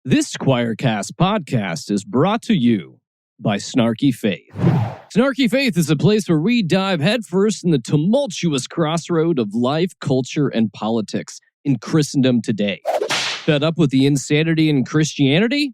This Choircast podcast is brought to you by Snarky Faith. Snarky Faith is a place where we dive headfirst in the tumultuous crossroad of life, culture, and politics in Christendom today. Fed up with the insanity in Christianity?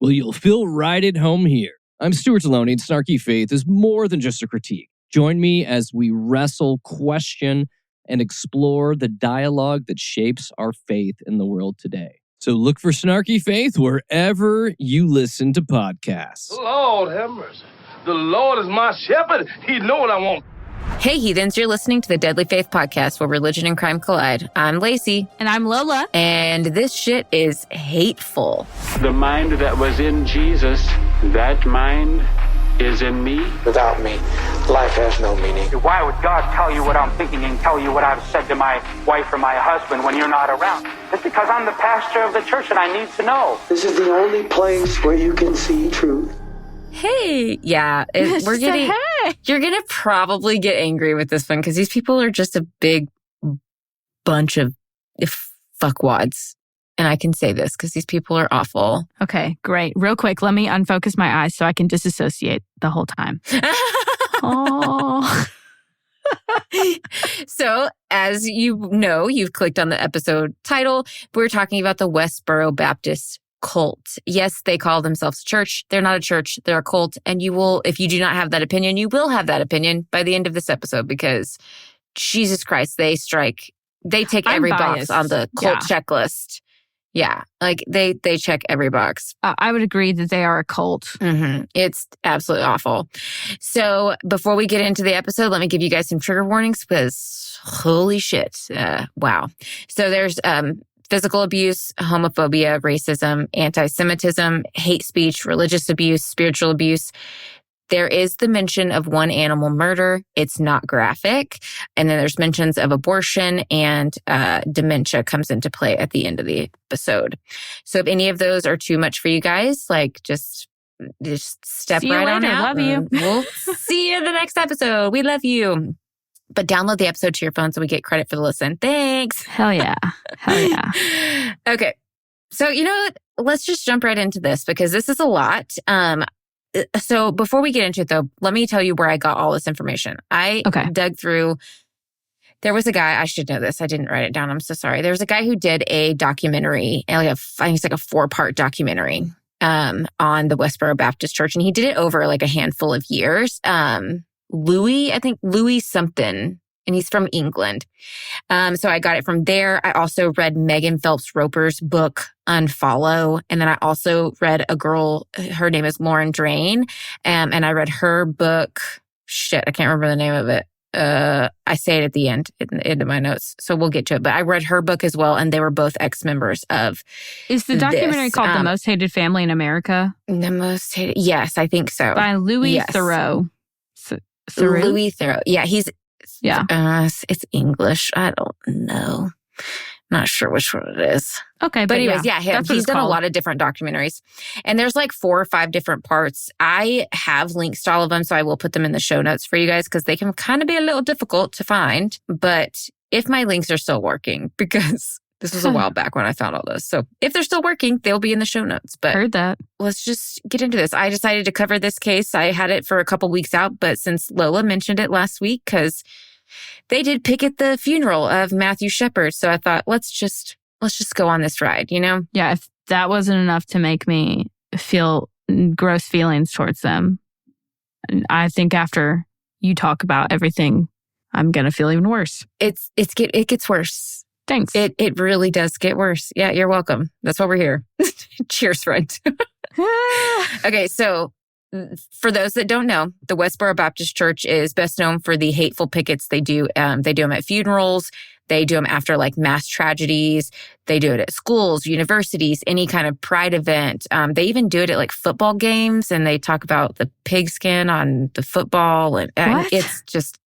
Well, you'll feel right at home here. I'm Stuart Deloney, and Snarky Faith is more than just a critique. Join me as we wrestle, question, and explore the dialogue that shapes our faith in the world today. So look for Snarky Faith wherever you listen to podcasts. Lord have mercy. The Lord is my shepherd. He knows what I want. Hey, heathens, you're listening to the Deadly Faith Podcast, where religion and crime collide. I'm Lacey. And I'm Lola. And this shit is hateful. The mind that was in Jesus, that mind is in me. Without me, life has no meaning. Why would God tell you what I'm thinking and tell you what I've said to my wife or my husband when you're not around? It's because I'm the pastor of the church and I need to know. This is the only place where you can see truth. Hey, yeah, we're getting. Hey. You're gonna probably get angry with this one because these people are just a big bunch of fuckwads. And I can say this because these people are awful. Okay, great. Real quick, let me unfocus my eyes so I can disassociate the whole time. Oh. So, as you know, you've clicked on the episode title. We're talking about the Westboro Baptist cult. Yes, they call themselves a church. They're not a church. They're a cult. And you will, if you do not have that opinion, you will have that opinion by the end of this episode because Jesus Christ, they take every box on the cult checklist. Yeah, like they check every box. I would agree that they are a cult. Mm-hmm. It's absolutely awful. So before we get into the episode, let me give you guys some trigger warnings because holy shit. Wow. So there's physical abuse, homophobia, racism, anti-Semitism, hate speech, religious abuse, spiritual abuse. There is the mention of one animal murder. It's not graphic. And then there's mentions of abortion and dementia comes into play at the end of the episode. So if any of those are too much for you guys, like just step right on out. Love you. We'll see you in the next episode. We love you. But download the episode to your phone so we get credit for the listen. Thanks. Hell yeah. Hell yeah. Okay. So you know what? Let's just jump right into this because this is a lot. So before we get into it, though, let me tell you where I got all this information. I dug through. There was a guy, I should know this. I didn't write it down. I'm so sorry. There was a guy who did a documentary, I think it's like a 4-part documentary on the Westboro Baptist Church. And he did it over like a handful of years. Louis something. And he's from England. So I got it from there. I also read Megan Phelps Roper's book, Unfollow. And then I also read a girl, her name is Lauren Drain. And I read her book. Shit, I can't remember the name of it. I say it at the end of my notes. So we'll get to it. But I read her book as well. And they were both ex-members of Is the documentary called The Most Hated Family in America? The Most Hated, yes, I think so. By Louis Theroux. Louis Theroux. Yeah, Yeah. It's English. I don't know. Not sure which one it is. Okay. But anyways, he's done a lot of different documentaries. And there's like 4 or 5 different parts. I have links to all of them, so I will put them in the show notes for you guys because they can kind of be a little difficult to find. But if my links are still working, because this was a while back when I found all this. So if they're still working, they'll be in the show notes. But heard that. Let's just get into this. I decided to cover this case. I had it for a couple weeks out, but since Lola mentioned it last week, because they did Picket the funeral of Matthew Shepard. So I thought, let's just go on this ride, you know? Yeah, if that wasn't enough to make me feel gross feelings towards them, I think after you talk about everything, I'm going to feel even worse. It gets worse. Thanks. It really does get worse. Yeah, you're welcome. That's why we're here. Cheers, friend. Okay, so for those that don't know, the Westboro Baptist Church is best known for the hateful pickets they do. They do them at funerals. They do them after like mass tragedies. They do it at schools, universities, any kind of pride event. They even do it at like football games, and they talk about the pigskin on the football. And it's just,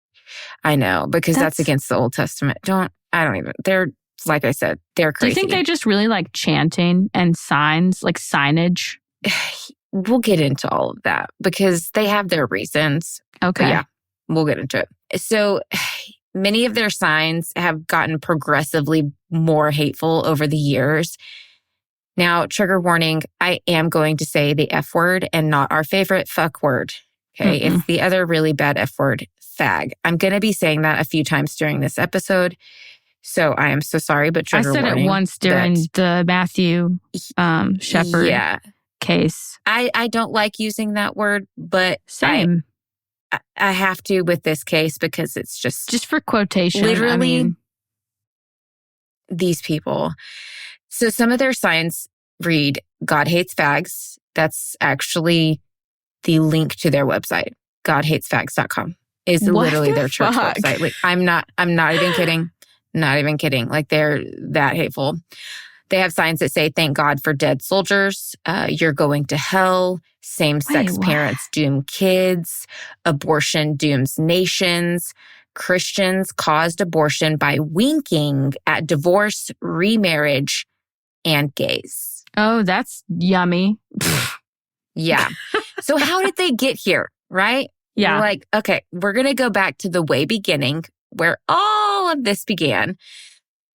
I know, because that's against the Old Testament. They're, like I said, they're crazy. Do you think they just really like chanting and signs, like signage? We'll get into all of that because they have their reasons. Okay. But yeah, we'll get into it. So many of their signs have gotten progressively more hateful over the years. Now, trigger warning, I am going to say the F word and not our favorite fuck word. Okay. It's the other really bad F word, fag. I'm going to be saying that a few times during this episode. So I am so sorry, but trigger warning. I said it once during the Matthew Shepard case. I don't like using that word, but same. I have to with this case because it's just for quotation. Literally, these people. So some of their signs read, God hates fags. That's actually the link to their website. GodHatesFags.com is literally their church website. Like, I'm not even kidding. Not even kidding. Like, they're that hateful. They have signs that say, thank God for dead soldiers. You're going to hell. Same-sex parents doom kids. Abortion dooms nations. Christians caused abortion by winking at divorce, remarriage, and gays. Oh, that's yummy. Yeah. So how did they get here, right? Yeah. We're like, okay, we're going to go back to the way beginning where all of this began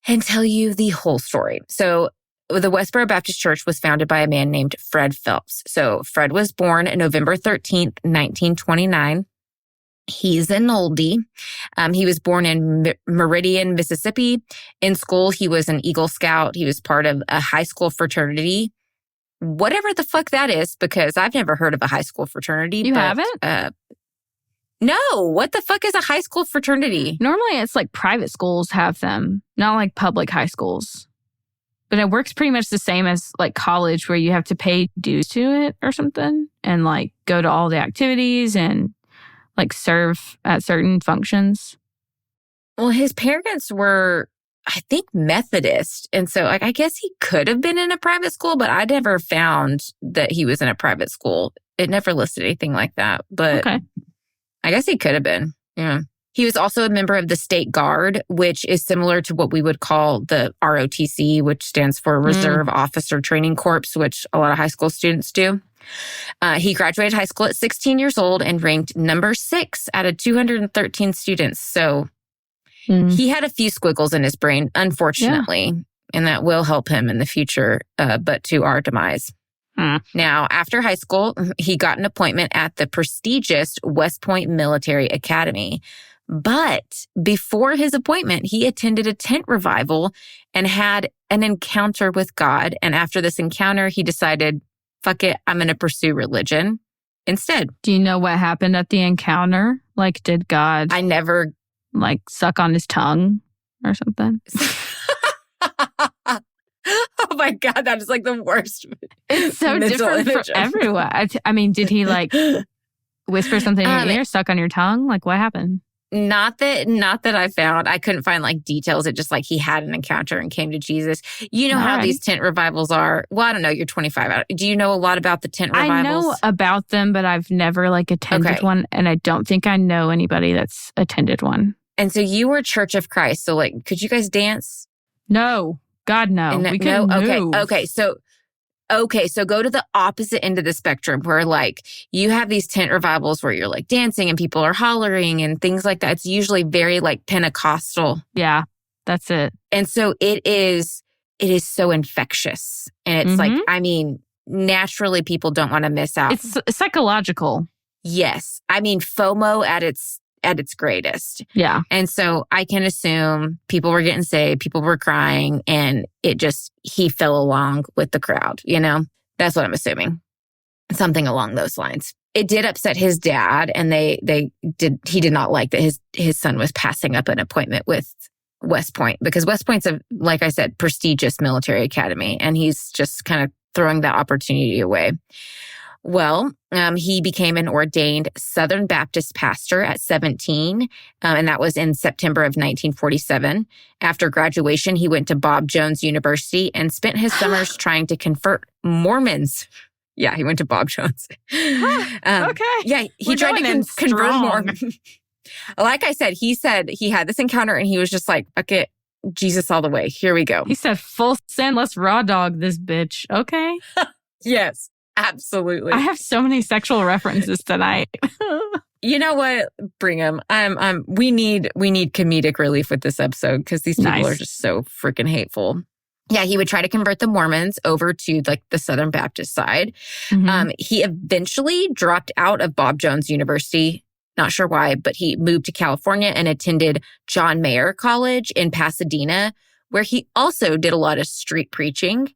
and tell you the whole story. So the Westboro Baptist Church was founded by a man named Fred Phelps. So Fred was born November 13th, 1929. He's an oldie. He was born in Meridian, Mississippi. In school, he was an Eagle Scout. He was part of a high school fraternity. Whatever the fuck that is, because I've never heard of a high school fraternity. You haven't? No. What the fuck is a high school fraternity? Normally, it's like private schools have them, not like public high schools. But it works pretty much the same as like college, where you have to pay dues to it or something and like go to all the activities and like serve at certain functions. Well, his parents were, I think, Methodist. And so like, I guess he could have been in a private school, but I never found that he was in a private school. It never listed anything like that. But okay. I guess he could have been. Yeah. He was also a member of the State Guard, which is similar to what we would call the ROTC, which stands for Reserve Officer Training Corps, which a lot of high school students do. He graduated high school at 16 years old and ranked number 6 out of 213 students. So he had a few squiggles in his brain, unfortunately, and that will help him in the future, but to our demise. Now, after high school, he got an appointment at the prestigious West Point Military Academy. But before his appointment, he attended a tent revival and had an encounter with God. And after this encounter, he decided, fuck it, I'm going to pursue religion instead. Do you know what happened at the encounter? Like, did God... I never... like, suck on his tongue or something? Oh my God, that is like the worst. It's so different for everyone. I mean, did he like whisper something in your ear, suck on your tongue? Like, what happened? Not that I found. I couldn't find like details. It just like he had an encounter and came to Jesus. You know how these tent revivals are. Well, I don't know. You're 25. Do you know a lot about the tent revivals? I know about them, but I've never like attended one. And I don't think I know anybody that's attended one. And so you were Church of Christ. So like, could you guys dance? No. God, no. We couldn't move. Okay. So go to the opposite end of the spectrum where like you have these tent revivals where you're like dancing and people are hollering and things like that. It's usually very like Pentecostal. Yeah, that's it. And so it is so infectious. And it's like, I mean, naturally people don't want to miss out. It's psychological. Yes. I mean, FOMO at its greatest. Yeah. And so I can assume people were getting saved, people were crying, and he fell along with the crowd, you know? That's what I'm assuming. Something along those lines. It did upset his dad, and he did not like that his son was passing up an appointment with West Point, because West Point's like I said, prestigious military academy, and he's just kind of throwing that opportunity away. Well, he became an ordained Southern Baptist pastor at 17, and that was in September of 1947. After graduation, he went to Bob Jones University and spent his summers trying to convert Mormons. Yeah, he went to Bob Jones. Okay. Yeah, he tried to convert Mormons. Like I said he had this encounter and he was just like, okay, Jesus all the way. Here we go. He said, full send, let's raw dog this bitch. Okay. Yes. Absolutely. I have so many sexual references tonight. You know what? Bring them. We need comedic relief with this episode because these people are just so freaking hateful. Yeah, he would try to convert the Mormons over to like the Southern Baptist side. He eventually dropped out of Bob Jones University. Not sure why, but he moved to California and attended John Mayer College in Pasadena, where he also did a lot of street preaching.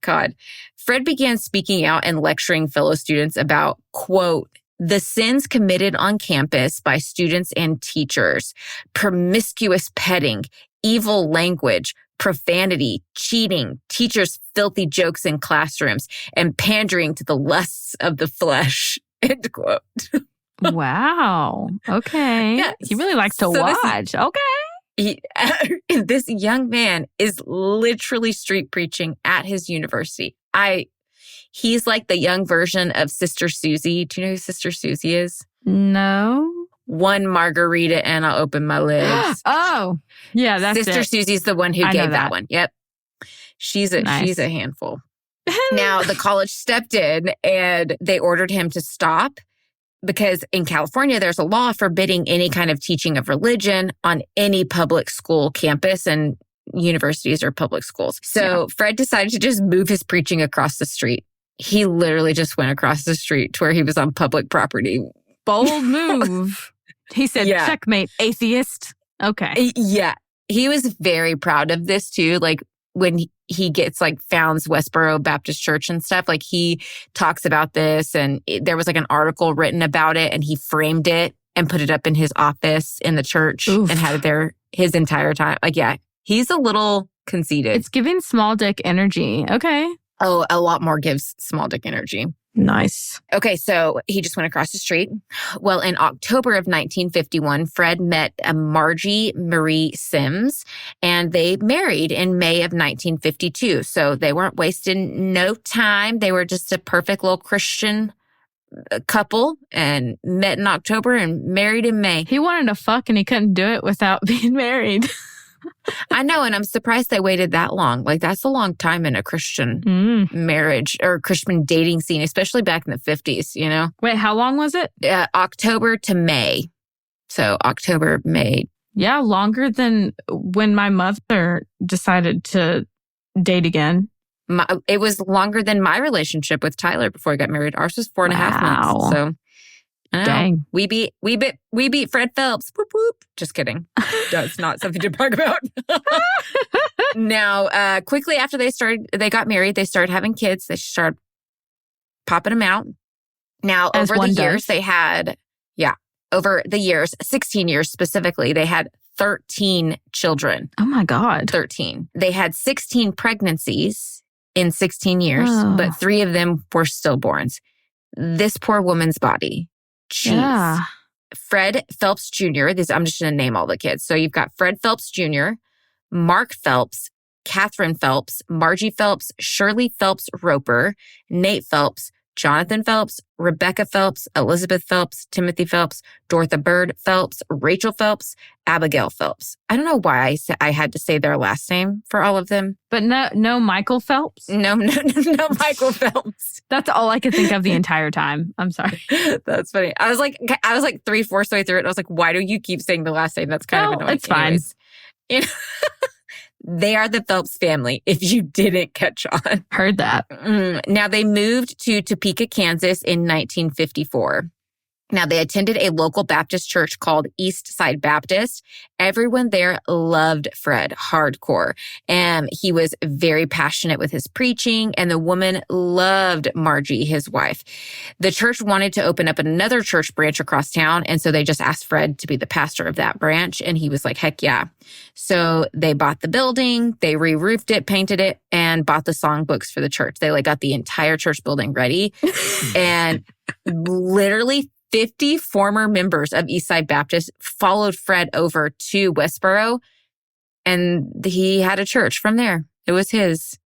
God. Fred began speaking out and lecturing fellow students about, quote, the sins committed on campus by students and teachers, promiscuous petting, evil language, profanity, cheating, teachers' filthy jokes in classrooms, and pandering to the lusts of the flesh, end quote. Wow. Okay. Yeah. He really likes to watch. This young man is literally street preaching at his university. He's like the young version of Sister Susie. Do you know who Sister Susie is? No. One margarita and I'll open my legs. Oh, yeah, that's Sister it. Susie's the one who gave that one. Yep. She's a handful. Now, the college stepped in and they ordered him to stop because in California, there's a law forbidding any kind of teaching of religion on any public school campus, and universities are public schools. So Fred decided to just move his preaching across the street. He literally just went across the street to where he was on public property. Bold move. He said, checkmate, atheist. Okay. Yeah. He was very proud of this too. Like when he gets like founds Westboro Baptist Church and stuff, like he talks about this, and there was like an article written about it, and he framed it and put it up in his office in the church and had it there his entire time. Like, yeah, he's a little conceited. It's giving small dick energy. Okay. Oh, a lot more gives small dick energy. Nice. Okay, so he just went across the street. Well, in October of 1951, Fred met Margie Marie Sims, and they married in May of 1952. So they weren't wasting no time. They were just a perfect little Christian couple and met in October and married in May. He wanted to fuck and he couldn't do it without being married. I know, and I'm surprised they waited that long. Like, that's a long time in a Christian marriage or Christian dating scene, especially back in the 50s, you know? Wait, how long was it? October to May. So October, May. Yeah, longer than when my mother decided to date again. It was longer than my relationship with Tyler before I got married. Ours was 4.5 months. So dang. We beat Fred Phelps. Whoop, whoop. Just kidding. That's not something to brag about. Now, quickly after they got married, they started having kids. They started popping them out. Now, over the years, they had, over the years, 16 years specifically, they had 13 children. Oh my God. 13. They had 16 pregnancies in 16 years, but 3 of them were stillborns. This poor woman's body. Jeez. Yeah. Fred Phelps Jr. I'm just going to name all the kids. So you've got Fred Phelps Jr., Mark Phelps, Catherine Phelps, Margie Phelps, Shirley Phelps Roper, Nate Phelps, Jonathan Phelps, Rebecca Phelps, Elizabeth Phelps, Timothy Phelps, Dortha Bird Phelps, Rachel Phelps, Abigail Phelps. I don't know why I had to say their last name for all of them. But no Michael Phelps? No Michael Phelps. That's all I could think of the entire time. I'm sorry. That's funny. I was like 3/4 way through it. And I was like, why do you keep saying the last name? That's kind of annoying. It's fine. You know? They are the Phelps family, if you didn't catch on. Heard that. Now, they moved to Topeka, Kansas in 1954. Now, they attended a local Baptist church called East Side Baptist. Everyone there loved Fred hardcore. And he was very passionate with his preaching, and the woman loved Margie, his wife. The church wanted to open up another church branch across town, and so they just asked Fred to be the pastor of that branch, and he was like, heck yeah. So they bought the building, they re-roofed it, painted it, and bought the songbooks for the church. They got the entire church building ready. And literally 50 former members of Eastside Baptist followed Fred over to Westboro, and he had a church from there. It was his.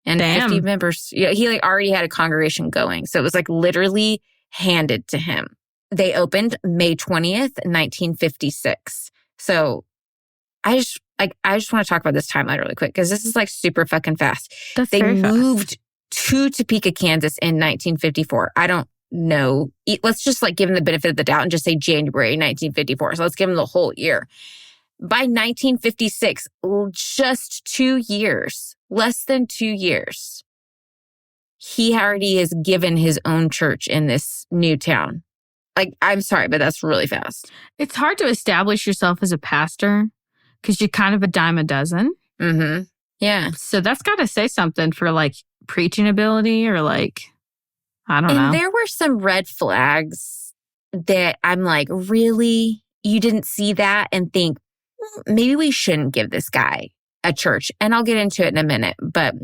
And 50 members. Yeah, he already had a congregation going. So it was literally handed to him. They opened May 20th, 1956. So I just want to talk about this timeline really quick because this is super fucking fast. They moved to Topeka, Kansas in 1954. I don't know. Let's just give him the benefit of the doubt and just say January 1954. So let's give him the whole year. By 1956, just 2 years, less than 2 years, he already has given his own church in this new town. Like, I'm sorry, but that's really fast. It's hard to establish yourself as a pastor because you're kind of a dime a dozen. Mm-hmm. Yeah. So that's got to say something for like preaching ability or like, I don't know. And there were some red flags that I'm like, really? You didn't see that and think, maybe we shouldn't give this guy a church. And I'll get into it in a minute. But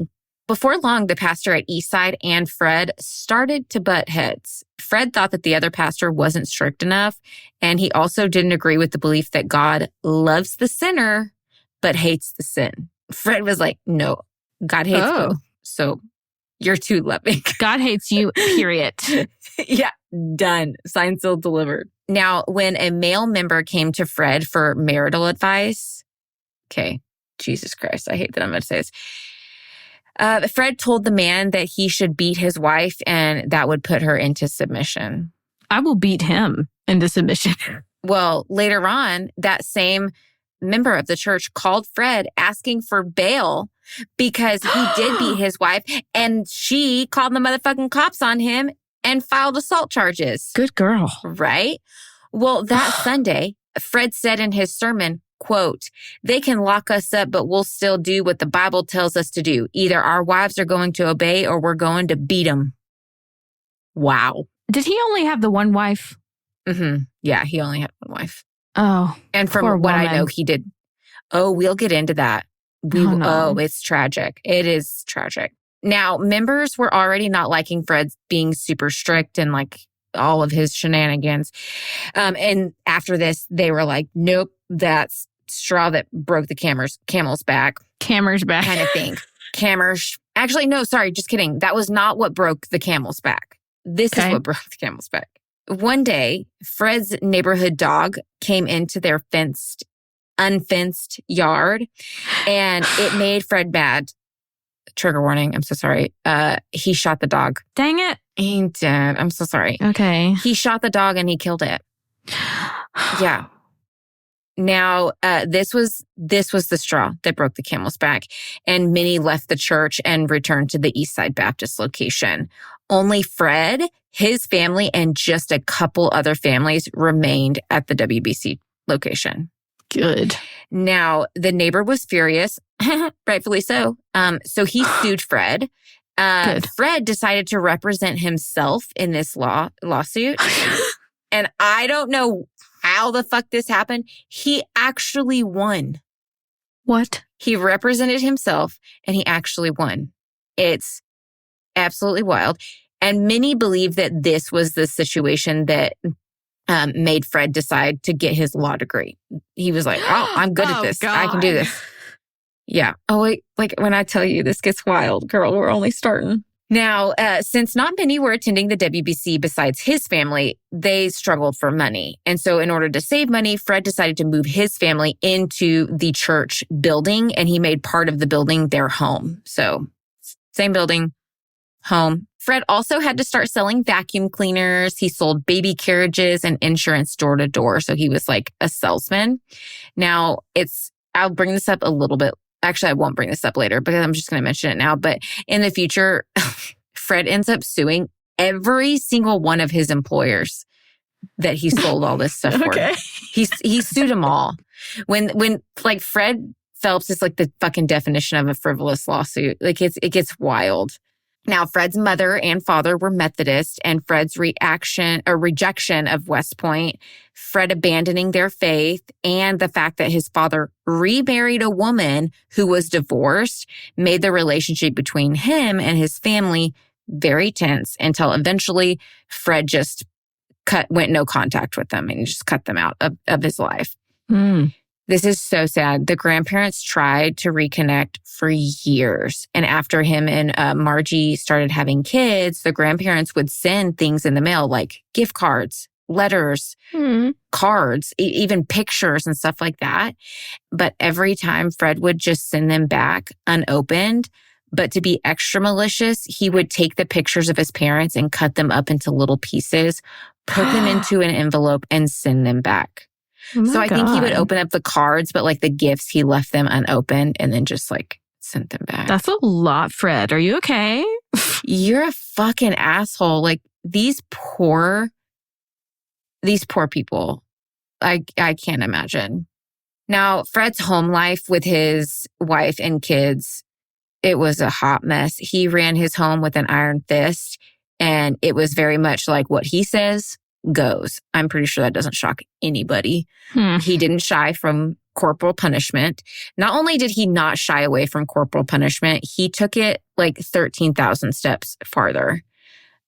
before long, the pastor at Eastside and Fred started to butt heads. Fred thought that the other pastor wasn't strict enough. And he also didn't agree with the belief that God loves the sinner, but hates the sin. Fred was like, no, God hates both. So you're too loving. God hates you, period. Yeah, done. Signed, sealed, delivered. Now, when a male member came to Fred for marital advice, okay, Jesus Christ, I hate that I'm going to say this. Fred told the man that he should beat his wife and that would put her into submission. I will beat him into submission. Well, later on, that same member of the church called Fred asking for bail because he did beat his wife and she called the motherfucking cops on him and filed assault charges. Good girl. Right? Well, that Sunday, Fred said in his sermon, quote, "They can lock us up, but we'll still do what the Bible tells us to do. Either our wives are going to obey or we're going to beat them." Wow. Did he only have the one wife? Mm-hmm. Yeah, he only had one wife. Oh, and from what I know, he did. Oh, we'll get into that. Oh, it's tragic. It is tragic. Now, members were already not liking Fred being super strict and like all of his shenanigans. And after this, they were like, nope, that's straw that broke the camel's back. Camel's back. Kind of thing. Actually, no, sorry, just kidding. That was not what broke the camel's back. This is what broke the camel's back. One day, Fred's neighborhood dog came into their unfenced yard, and it made Fred mad. Trigger warning, I'm so sorry. He shot the dog. Dang it. He did. I'm so sorry. Okay. He shot the dog and he killed it. Yeah. Now, this was the straw that broke the camel's back, and many left the church and returned to the Eastside Baptist location. Only Fred, his family, and just a couple other families remained at the WBC location. Good. Now, the neighbor was furious, rightfully so. So he sued Fred. Fred decided to represent himself in this lawsuit. And I don't know how the fuck this happened. He actually won. What? He represented himself and he actually won. It's absolutely wild. And many believe that this was the situation that made Fred decide to get his law degree. He was like, oh, I'm good at this. God. I can do this. Yeah. Oh, wait, like when I tell you this gets wild, girl, we're only starting. Now, since not many were attending the WBC besides his family, they struggled for money. And so in order to save money, Fred decided to move his family into the church building, and he made part of the building their home. So same building, home. Fred also had to start selling vacuum cleaners. He sold baby carriages and insurance door to door. So he was like a salesman. Now, I'll bring this up a little bit. Actually, I won't bring this up later because I'm just going to mention it now. But in the future, Fred ends up suing every single one of his employers that he sold all this stuff for. He sued them all. When like Fred Phelps is like the fucking definition of a frivolous lawsuit. Like it gets wild. Now, Fred's mother and father were Methodist, and Fred's rejection of West Point, Fred abandoning their faith, and the fact that his father remarried a woman who was divorced made the relationship between him and his family very tense until eventually Fred just went no contact with them and just cut them out of his life. This is so sad. The grandparents tried to reconnect for years. And after him and Margie started having kids, the grandparents would send things in the mail like gift cards, letters, cards, even pictures and stuff like that. But every time Fred would just send them back unopened. But to be extra malicious, he would take the pictures of his parents and cut them up into little pieces, put them into an envelope and send them back. Oh So I think he would God. open up the cards, but like the gifts, he left them unopened and then just like sent them back. That's a lot, Fred. Are you okay? You're a fucking asshole. Like these poor people. I can't imagine. Now, Fred's home life with his wife and kids, it was a hot mess. He ran his home with an iron fist, and it was very much like what he says goes. I'm pretty sure that doesn't shock anybody. He didn't shy from corporal punishment. Not only did he not shy away from corporal punishment, he took it like 13,000 steps farther.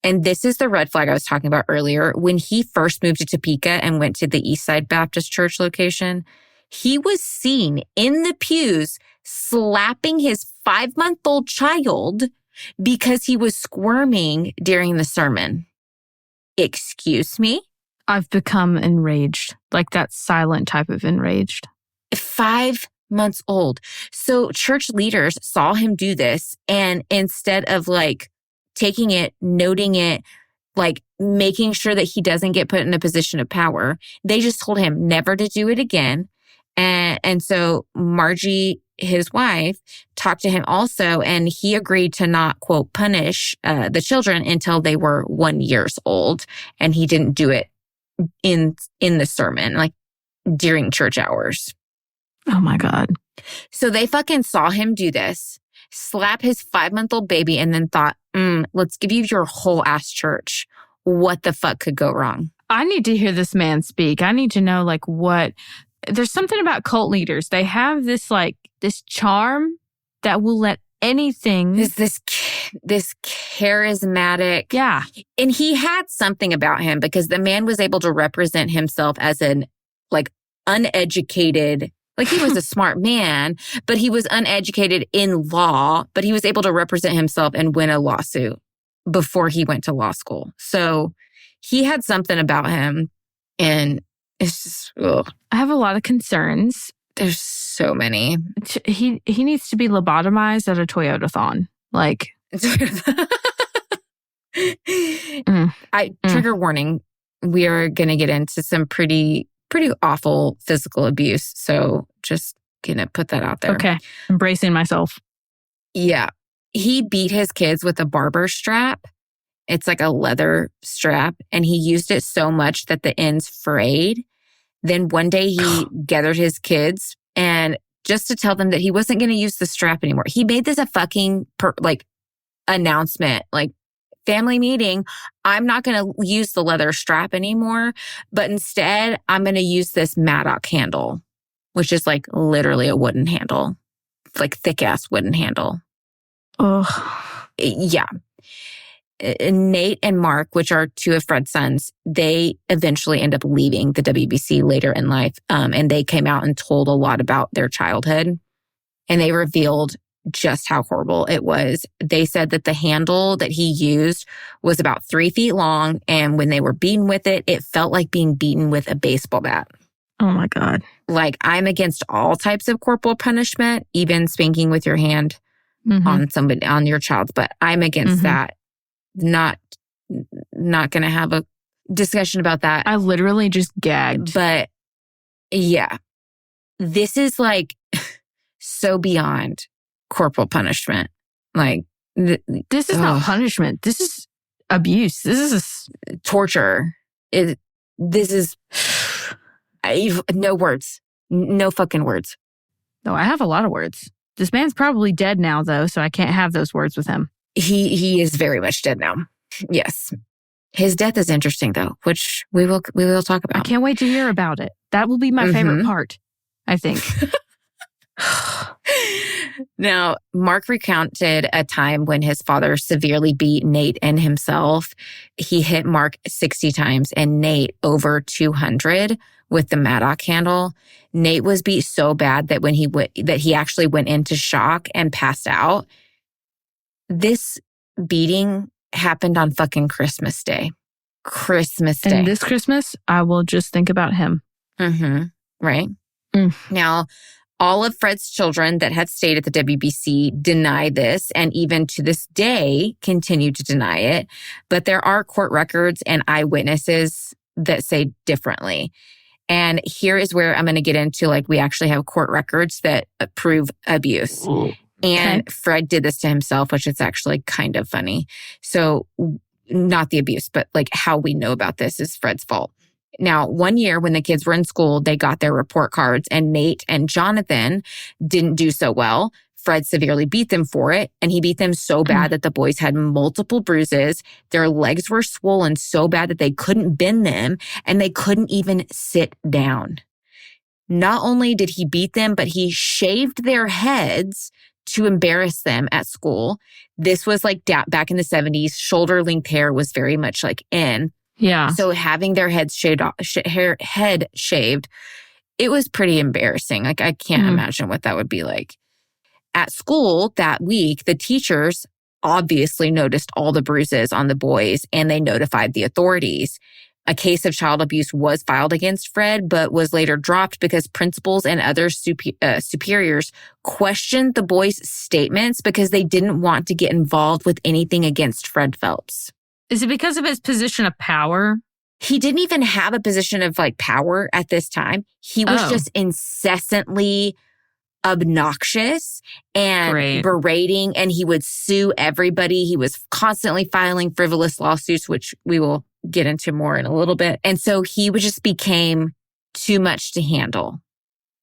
And this is the red flag I was talking about earlier. When he first moved to Topeka and went to the Eastside Baptist Church location, he was seen in the pews slapping his 5-month-old child because he was squirming during the sermon. Excuse me? I've become enraged. Like that silent type of enraged. 5 months old. So church leaders saw him do this, and instead of like taking it, noting it, like making sure that he doesn't get put in a position of power, they just told him never to do it again. And so Margie, his wife, talked to him also, and he agreed to not, quote, punish the children until they were 1 year old. And he didn't do it in the sermon, like during church hours. Oh my God. So they fucking saw him do this, slap his 5-month-old baby, and then thought, let's give you your whole ass church. What the fuck could go wrong? I need to hear this man speak. I need to know like what... There's something about cult leaders. They have this like this charm that will let anything. Is this charismatic? Yeah. And he had something about him because the man was able to represent himself as an like uneducated, like he was a smart man, but he was uneducated in law, but he was able to represent himself and win a lawsuit before he went to law school. So he had something about him, and it's just, ugh. I have a lot of concerns. There's so many. He needs to be lobotomized at a Toyota-thon. Like, Trigger warning. We are going to get into some pretty awful physical abuse. So just gonna put that out there. Okay. I'm bracing myself. Yeah. He beat his kids with a barber strap. It's like a leather strap, and he used it so much that the ends frayed. Then one day he gathered his kids, and just to tell them that he wasn't going to use the strap anymore. He made this a fucking announcement, like family meeting. I'm not going to use the leather strap anymore, but instead I'm going to use this Maddock handle, which is like literally a wooden handle, like thick ass wooden handle. Oh, yeah. Nate and Mark, which are two of Fred's sons, they eventually end up leaving the WBC later in life. And they came out and told a lot about their childhood. And they revealed just how horrible it was. They said that the handle that he used was about 3 feet long. And when they were beaten with it, it felt like being beaten with a baseball bat. Oh my God. Like, I'm against all types of corporal punishment, even spanking with your hand on somebody, on your child. But I'm against that. Not going to have a discussion about that. I literally just gagged. But yeah, this is like so beyond corporal punishment. Like, this is not punishment. This is abuse. This is torture. This is no words. No fucking words. No, I have a lot of words. This man's probably dead now, though, so I can't have those words with him. He is very much dead now. Yes. His death is interesting, though, which we will talk about. I can't wait to hear about it. That will be my favorite part, I think. Now, Mark recounted a time when his father severely beat Nate and himself. He hit Mark 60 times and Nate over 200 with the Maddock handle. Nate was beat so bad that when he actually went into shock and passed out. This beating happened on fucking Christmas Day. Christmas Day. And this Christmas, I will just think about him. Right? Now, all of Fred's children that have stayed at the WBC deny this, and even to this day continue to deny it. But there are court records and eyewitnesses that say differently. And here is where I'm going to get into, like, we actually have court records that prove abuse. And Fred did this to himself, which is actually kind of funny. So not the abuse, but like how we know about this is Fred's fault. Now, one year when the kids were in school, they got their report cards and Nate and Jonathan didn't do so well. Fred severely beat them for it, and he beat them so bad that the boys had multiple bruises. Their legs were swollen so bad that they couldn't bend them, and they couldn't even sit down. Not only did he beat them, but he shaved their heads to embarrass them at school. This was like back in the 70s. Shoulder-length hair was very much like in. Yeah. So having their heads shaved, head shaved, it was pretty embarrassing. Like, I can't imagine what that would be like. At school that week, the teachers obviously noticed all the bruises on the boys, and they notified the authorities. A case of child abuse was filed against Fred, but was later dropped because principals and other superiors questioned the boys' statements because they didn't want to get involved with anything against Fred Phelps. Is it because of his position of power? He didn't even have a position of like power at this time. He was just incessantly obnoxious and berating, and he would sue everybody. He was constantly filing frivolous lawsuits, which we will get into more in a little bit. And so he just became too much to handle.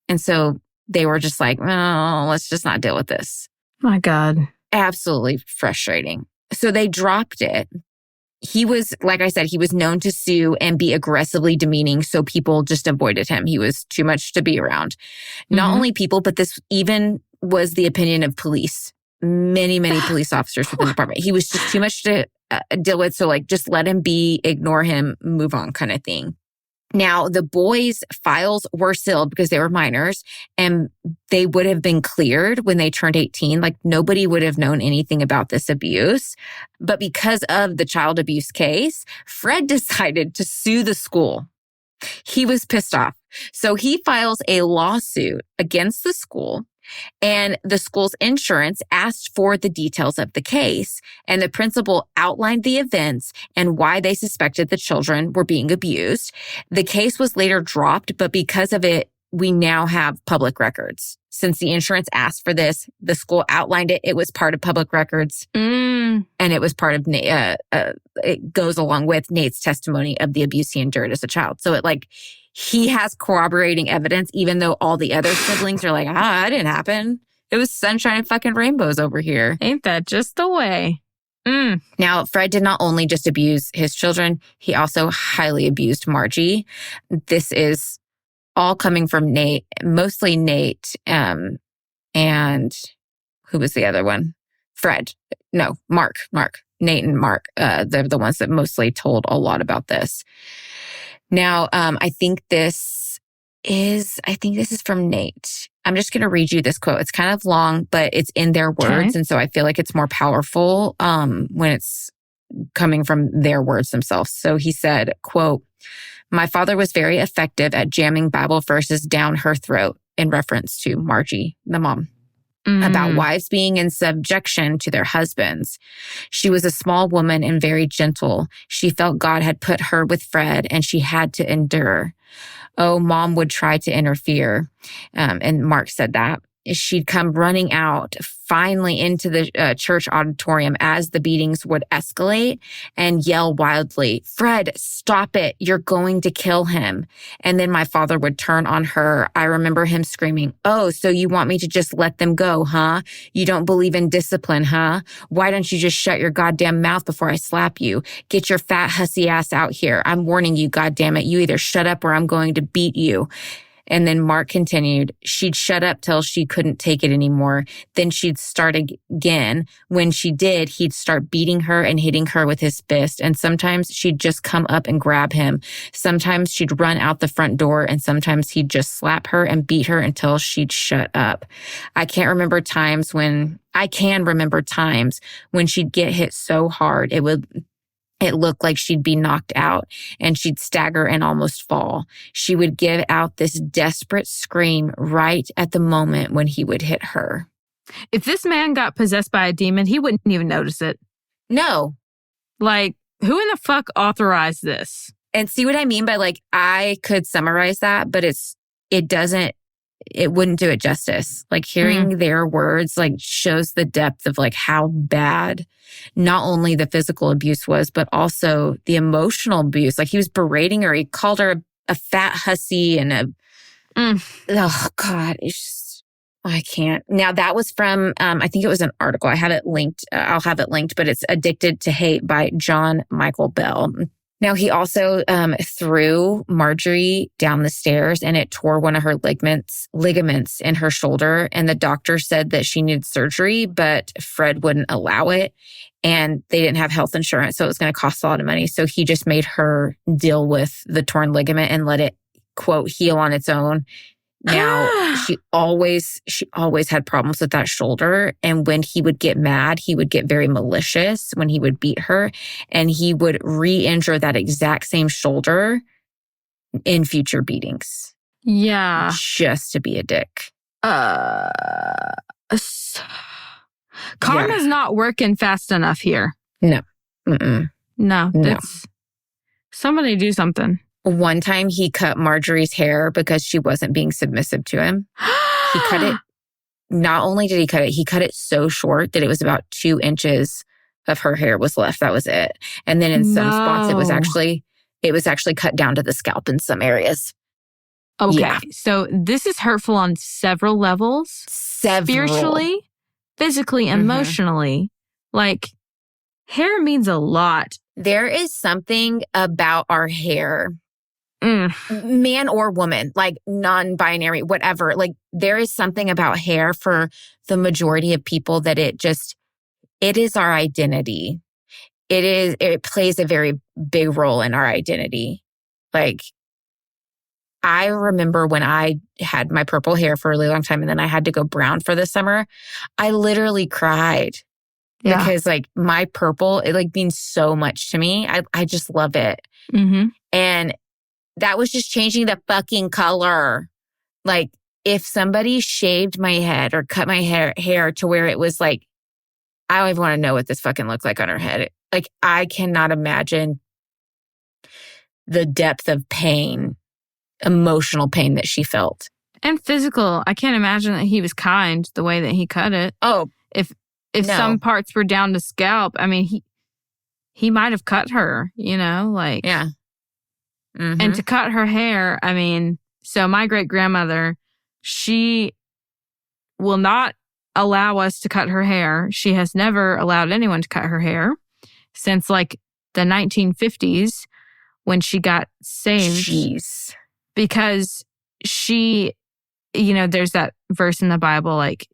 And so they were just like, oh, let's just not deal with this. My God. Absolutely frustrating. So they dropped it. He was, like I said, he was known to sue and be aggressively demeaning, so people just avoided him. He was too much to be around. Not only people, but this even was the opinion of police. Many police officers within the department. He was just too much to deal with, so like just let him be, ignore him, move on kind of thing. Now, the boys' files were sealed because they were minors, and they would have been cleared when they turned 18. Like, nobody would have known anything about this abuse. But because of the child abuse case, Fred decided to sue the school. He was pissed off. So he files a lawsuit against the school, and the school's insurance asked for the details of the case, and the principal outlined the events and why they suspected the children were being abused. The case was later dropped, but because of it, we now have public records. Since the insurance asked for this, the school outlined it. It was part of public records. And it was part of, it goes along with Nate's testimony of the abuse he endured as a child. So he has corroborating evidence, even though all the other siblings are like, that didn't happen. It was sunshine and fucking rainbows over here. Ain't that just the way? Now, Fred did not only just abuse his children, he also highly abused Margie. This is all coming from Nate, mostly Nate, and who was the other one? Fred. No, Mark. Nate and Mark. They're the ones that mostly told a lot about this. Now, I think this is from Nate. I'm just going to read you this quote. It's kind of long, but it's in their words. Okay. And so I feel like it's more powerful when it's coming from their words themselves. So he said, quote, "My father was very effective at jamming Bible verses down her throat," in reference to Margie, the mom. About wives being in subjection to their husbands. She was a small woman and very gentle. She felt God had put her with Fred, and she had to endure. Oh, mom would try to interfere. And Mark said that. She'd come running out finally into the church auditorium as the beatings would escalate and yell wildly, "Fred, stop it. You're going to kill him." And then my father would turn on her. I remember him screaming, "Oh, so you want me to just let them go, huh? You don't believe in discipline, huh? Why don't you just shut your goddamn mouth before I slap you? Get your fat hussy ass out here. I'm warning you, goddammit. You either shut up or I'm going to beat you." And then Mark continued, she'd shut up till she couldn't take it anymore. Then she'd start again. When she did, he'd start beating her and hitting her with his fist. And sometimes she'd just come up and grab him. Sometimes she'd run out the front door, and sometimes he'd just slap her and beat her until she'd shut up. I can remember times when she'd get hit so hard, it looked like she'd be knocked out, and she'd stagger and almost fall. She would give out this desperate scream right at the moment when he would hit her. If this man got possessed by a demon, he wouldn't even notice it. No. Like, who in the fuck authorized this? And see what I mean by like, I could summarize that, but it wouldn't do it justice. Like hearing their words, like shows the depth of like how bad not only the physical abuse was, but also the emotional abuse. Like he was berating her. He called her a fat hussy and oh God, it's just, I can't. Now that was from, I think it was an article. I have it linked. I'll have it linked, but it's Addicted to Hate by John Michael Bell. Now, he also threw Marjorie down the stairs and it tore one of her ligaments in her shoulder. And the doctor said that she needed surgery, but Fred wouldn't allow it. And they didn't have health insurance, so it was going to cost a lot of money. So he just made her deal with the torn ligament and let it, quote, heal on its own. Now, she always had problems with that shoulder. And when he would get mad, he would get very malicious when he would beat her. And he would re-injure that exact same shoulder in future beatings. Yeah. Just to be a dick. Karma's not working fast enough here. No. No. That's, somebody do something. One time he cut Marjorie's hair because she wasn't being submissive to him. He cut it. Not only did he cut it, he cut it so short that it was about 2 inches of her hair was left. That was it. And then in some spots, it was actually cut down to the scalp in some areas. Okay. Yeah. So this is hurtful on several levels. Spiritually, physically, emotionally. Like, hair means a lot. There is something about our hair. Man or woman, like non-binary, whatever. Like there is something about hair for the majority of people that it is our identity. It plays a very big role in our identity. Like I remember when I had my purple hair for a really long time and then I had to go brown for the summer, I literally cried. Yeah. Because like my purple, it like means so much to me. I just love it. And that was just changing the fucking color. Like if somebody shaved my head or cut my hair to where it was like, I don't even want to know what this fucking looked like on her head. Like I cannot imagine the depth of pain, emotional pain that she felt. And physical. I can't imagine that he was kind the way that he cut it. Oh, If some parts were down to scalp, I mean, he might have cut her, you know, like. Yeah. And to cut her hair, I mean, so my great-grandmother, she will not allow us to cut her hair. She has never allowed anyone to cut her hair since like the 1950s when she got saved. Jeez. Because she, you know, there's that verse in the Bible, like,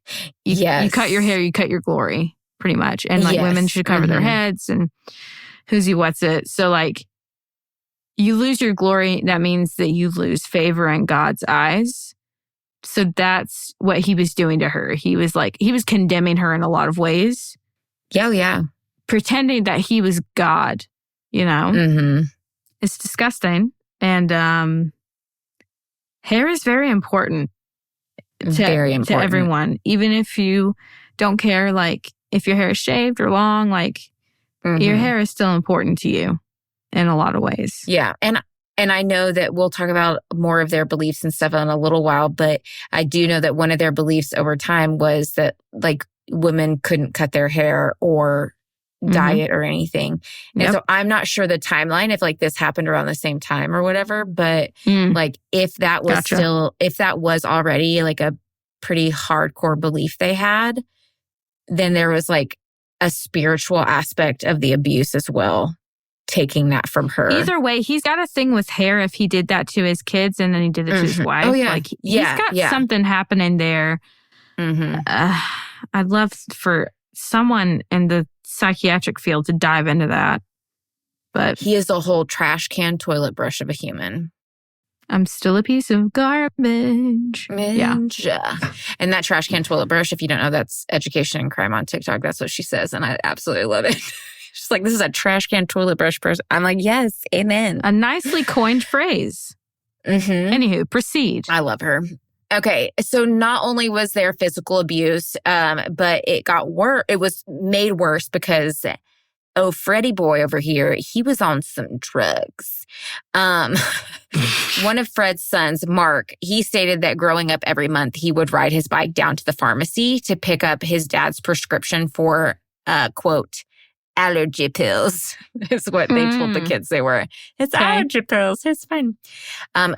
you cut your hair, you cut your glory, pretty much. And like women should cover their heads and who's you, what's it. So like, you lose your glory, that means that you lose favor in God's eyes. So that's what he was doing to her. He was condemning her in a lot of ways. Yeah. Pretending that he was God, you know? It's disgusting. And hair is very important. To everyone. Even if you don't care, like if your hair is shaved or long, like your hair is still important to you in a lot of ways. Yeah. And I know that we'll talk about more of their beliefs and stuff in a little while, but I do know that one of their beliefs over time was that like women couldn't cut their hair or dye it or anything. And so I'm not sure the timeline if like this happened around the same time or whatever, but like if that was if that was already like a pretty hardcore belief they had, then there was like a spiritual aspect of the abuse as well, taking that from her. Either way, he's got a thing with hair if he did that to his kids and then he did it to his wife. Oh, yeah. Like he's got something happening there. I'd love for someone in the psychiatric field to dive into that. But he is the whole trash can toilet brush of a human. I'm still a piece of garbage. Yeah. And that trash can toilet brush, if you don't know, that's education and crime on TikTok. That's what she says. And I absolutely love it. She's like, this is a trash can toilet brush person. I'm like, yes, amen. A nicely coined phrase. Anywho, proceed. I love her. Okay, so not only was there physical abuse, but it got worse. It was made worse because oh, Freddie boy over here, he was on some drugs. One of Fred's sons, Mark, he stated that growing up every month, he would ride his bike down to the pharmacy to pick up his dad's prescription for, quote, allergy pills, is what they told the kids they were. It's allergy pills. It's fine.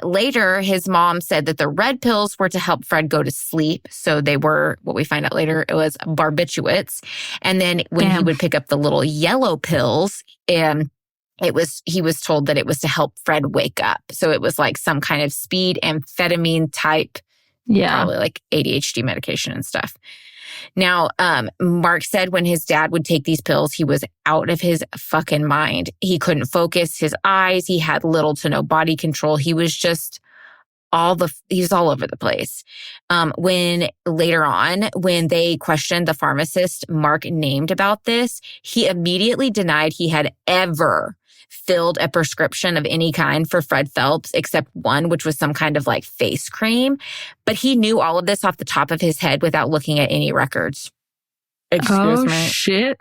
Later, his mom said that the red pills were to help Fred go to sleep. So they were, what we find out later, it was barbiturates. And then when he would pick up the little yellow pills, he was told that it was to help Fred wake up. So it was like some kind of speed amphetamine type, probably like ADHD medication and stuff. Now, Mark said when his dad would take these pills, he was out of his fucking mind. He couldn't focus his eyes. He had little to no body control. He was just he was all over the place. When later on, when they questioned the pharmacist Mark named about this, he immediately denied he had ever filled a prescription of any kind for Fred Phelps, except one, which was some kind of like face cream. But he knew all of this off the top of his head without looking at any records. Excuse me. Shit.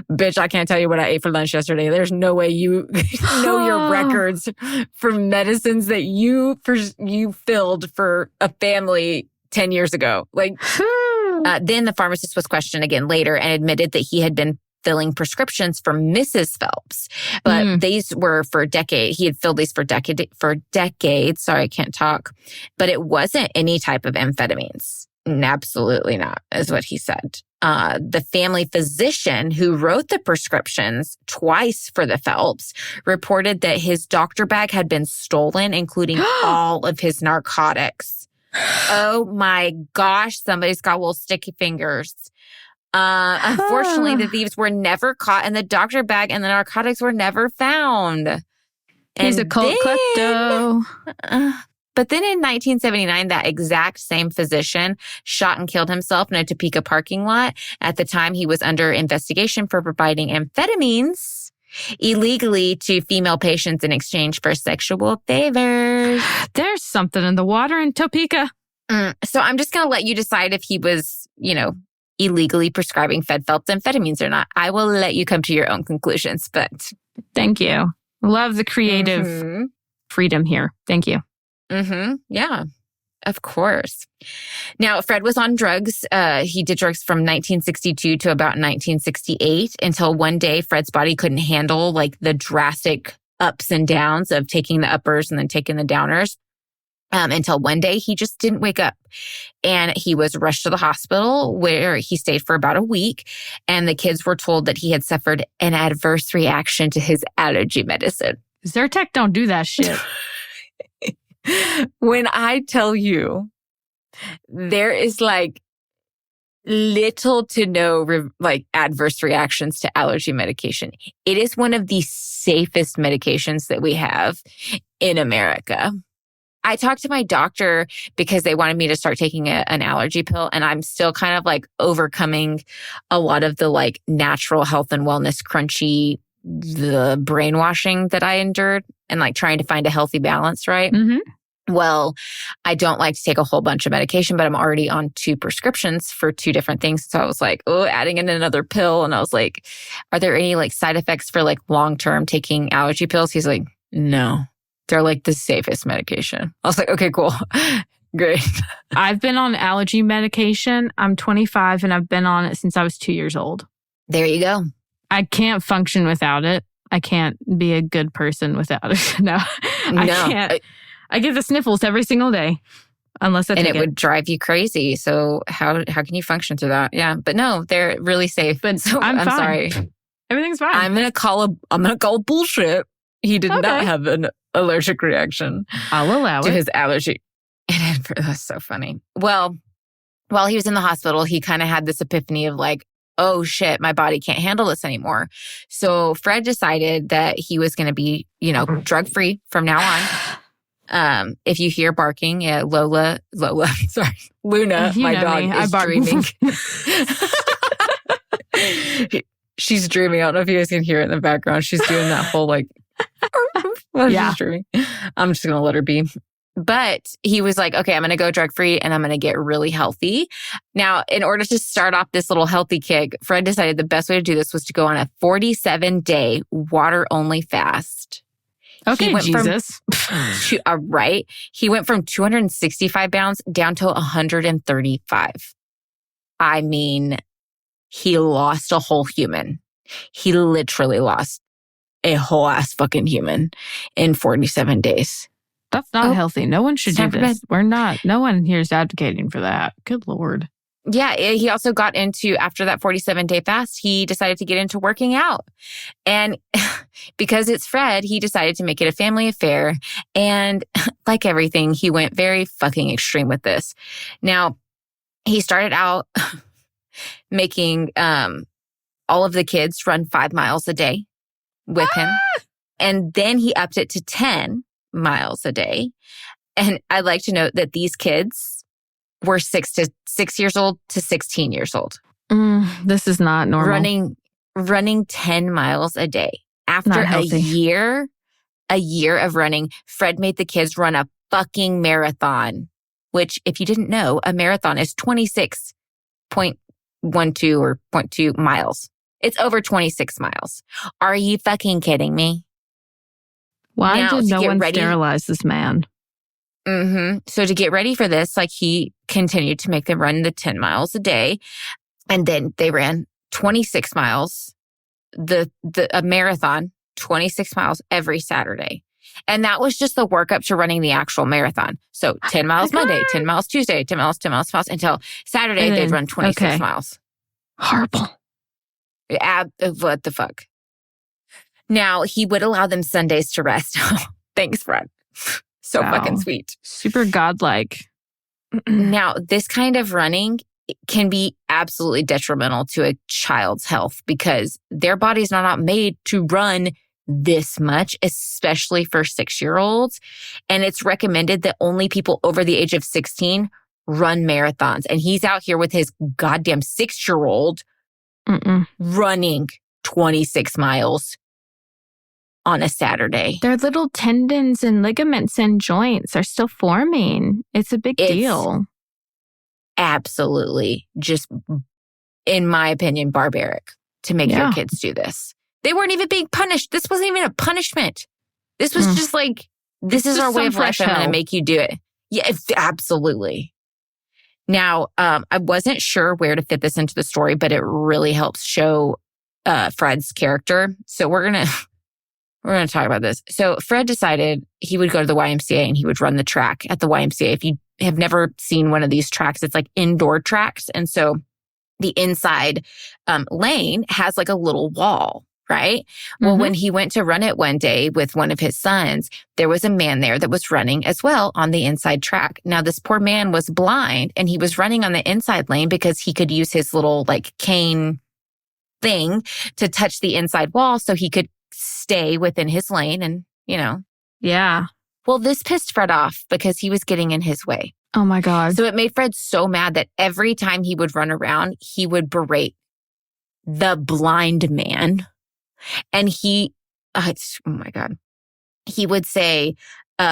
Bitch, I can't tell you what I ate for lunch yesterday. There's no way you know your records for medicines that you filled for a family 10 years ago. Like, then the pharmacist was questioned again later and admitted that he had been filling prescriptions for Mrs. Phelps, but these were for a decade. He had filled these for decades. Sorry, I can't talk. But it wasn't any type of amphetamines. Absolutely not, is what he said. The family physician who wrote the prescriptions twice for the Phelps reported that his doctor bag had been stolen, including all of his narcotics. Oh my gosh, somebody's got little sticky fingers. Unfortunately, the thieves were never caught, and the doctor bag and the narcotics were never found. He's a cult klepto. But then in 1979, that exact same physician shot and killed himself in a Topeka parking lot. At the time, he was under investigation for providing amphetamines illegally to female patients in exchange for sexual favors. There's something in the water in Topeka. So I'm just going to let you decide if he was, illegally prescribing Fred Phelps amphetamines or not. I will let you come to your own conclusions, but... Thank you. Love the creative freedom here. Thank you. Yeah, of course. Now, Fred was on drugs. He did drugs from 1962 to about 1968 until one day Fred's body couldn't handle like the drastic ups and downs of taking the uppers and then taking the downers. Until one day he just didn't wake up, and he was rushed to the hospital where he stayed for about a week. And the kids were told that he had suffered an adverse reaction to his allergy medicine. Zyrtec don't do that shit. When I tell you, there is like little to no adverse reactions to allergy medication. It is one of the safest medications that we have in America. I talked to my doctor because they wanted me to start taking an allergy pill, and I'm still kind of like overcoming a lot of the like natural health and wellness crunchy, the brainwashing that I endured, and like trying to find a healthy balance, right? Well, I don't like to take a whole bunch of medication, but I'm already on 2 prescriptions for 2 different things. So I was like, adding in another pill. And I was like, are there any like side effects for like long-term taking allergy pills? He's like, no. They're like the safest medication. I was like, okay, cool. Great. I've been on allergy medication. I'm 25 and I've been on it since I was 2 years old. There you go. I can't function without it. I can't be a good person without it. No, I can't. I get the sniffles every single day unless I take it. And it would drive you crazy. So how can you function through that? Yeah. But no, they're really safe. But so I'm fine. Sorry. Everything's fine. I'm going to call bullshit. He did not have an allergic reaction. I'll allow to it. his allergy. That's so funny. Well, while he was in the hospital, he kind of had this epiphany of like, oh shit, my body can't handle this anymore. So Fred decided that he was going to be, drug-free from now on. If you hear barking, Luna, my dog, is dreaming. She's dreaming. I don't know if you guys can hear it in the background. She's doing that whole like, she's dreaming. I'm just going to let her be. But he was like, okay, I'm going to go drug-free and I'm going to get really healthy. Now, in order to start off this little healthy kick, Fred decided the best way to do this was to go on a 47-day water-only fast. Okay, Jesus. Right. He went from 265 pounds down to 135. I mean, he lost a whole human. He literally lost a whole ass fucking human in 47 days. That's not healthy. No one should do this. No one here is advocating for that. Good Lord. Yeah, he also got into, after that 47-day fast, he decided to get into working out. And because it's Fred, he decided to make it a family affair. And like everything, he went very fucking extreme with this. Now, he started out making all of the kids run 5 miles a day with him. And then he upped it to 10 miles a day. And I'd like to note that these kids were 6 years old to 16 years old. This is not normal. Running 10 miles a day. After a year of running, Fred made the kids run a fucking marathon, which, if you didn't know, a marathon is 26.12 or 0.2 miles. It's over 26 miles. Are you fucking kidding me? Why did no one sterilize this man? So to get ready for this, like, he continued to make them run the 10 miles a day. And then they ran 26 miles, a marathon, 26 miles every Saturday. And that was just the workup to running the actual marathon. So 10 miles Monday, 10 miles Tuesday, 10 miles, until Saturday they'd run 26 miles. Horrible. What the fuck? Now, he would allow them Sundays to rest. Thanks, Fred. So fucking sweet. Super godlike. Now, this kind of running can be absolutely detrimental to a child's health because their body's not made to run this much, especially for 6-year-olds. And it's recommended that only people over the age of 16 run marathons. And he's out here with his goddamn 6-year-old running 26 miles on a Saturday. Their little tendons and ligaments and joints are still forming. It's a big deal. Absolutely. Just, in my opinion, barbaric to make your kids do this. They weren't even being punished. This wasn't even a punishment. This was just like, this is our way of life. I'm going to make you do it. Yeah, absolutely. Now, I wasn't sure where to fit this into the story, but it really helps show Fred's character. So we're going to talk about this. So Fred decided he would go to the YMCA and he would run the track at the YMCA. If you have never seen one of these tracks, it's like indoor tracks. And so the inside lane has like a little wall, right? Well, when he went to run it one day with one of his sons, there was a man there that was running as well on the inside track. Now, this poor man was blind and he was running on the inside lane because he could use his little like cane thing to touch the inside wall so he could stay within his lane and, Yeah. Well, this pissed Fred off because he was getting in his way. Oh my God. So it made Fred so mad that every time he would run around, he would berate the blind man. And oh my God. He would say,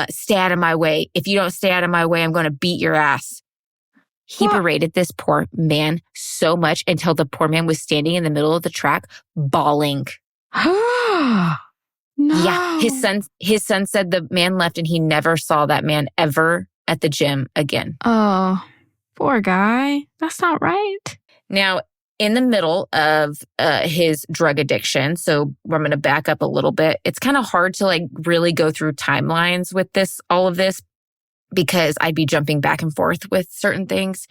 stay out of my way. If you don't stay out of my way, I'm going to beat your ass. He berated this poor man so much until the poor man was standing in the middle of the track bawling. No. Yeah, his son said the man left and he never saw that man ever at the gym again. Oh, poor guy. That's not right. Now, in the middle of his drug addiction, so I'm going to back up a little bit. It's kind of hard to like really go through timelines with all of this, because I'd be jumping back and forth with certain things.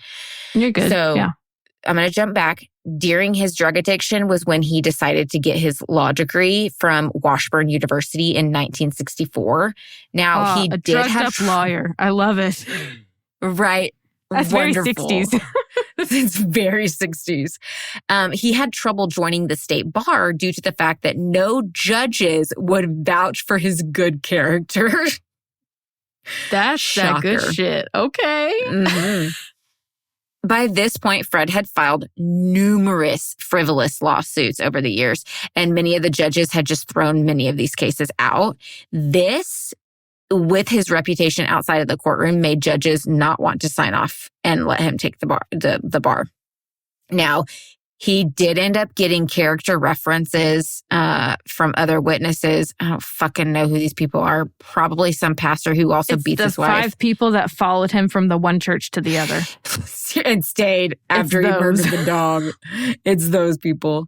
You're good. So yeah. I'm going to jump back. During his drug addiction was when he decided to get his law degree from Washburn University in 1964. Now, he did have... drugged-up lawyer. I love it. Right. That's Wonderful. very 60s. It's very 60s. He had trouble joining the state bar due to the fact that no judges would vouch for his good character. That's that good shit. Okay. Mm-hmm. By this point, Fred had filed numerous frivolous lawsuits over the years, and many of the judges had just thrown many of these cases out. This with his reputation outside of the courtroom, made judges not want to sign off and let him take the bar. Now, he did end up getting character references from other witnesses. I don't fucking know who these people are. Probably some pastor who also beats his wife. The 5 people that followed him from the one church to the other. And stayed after he murdered the dog. It's those people.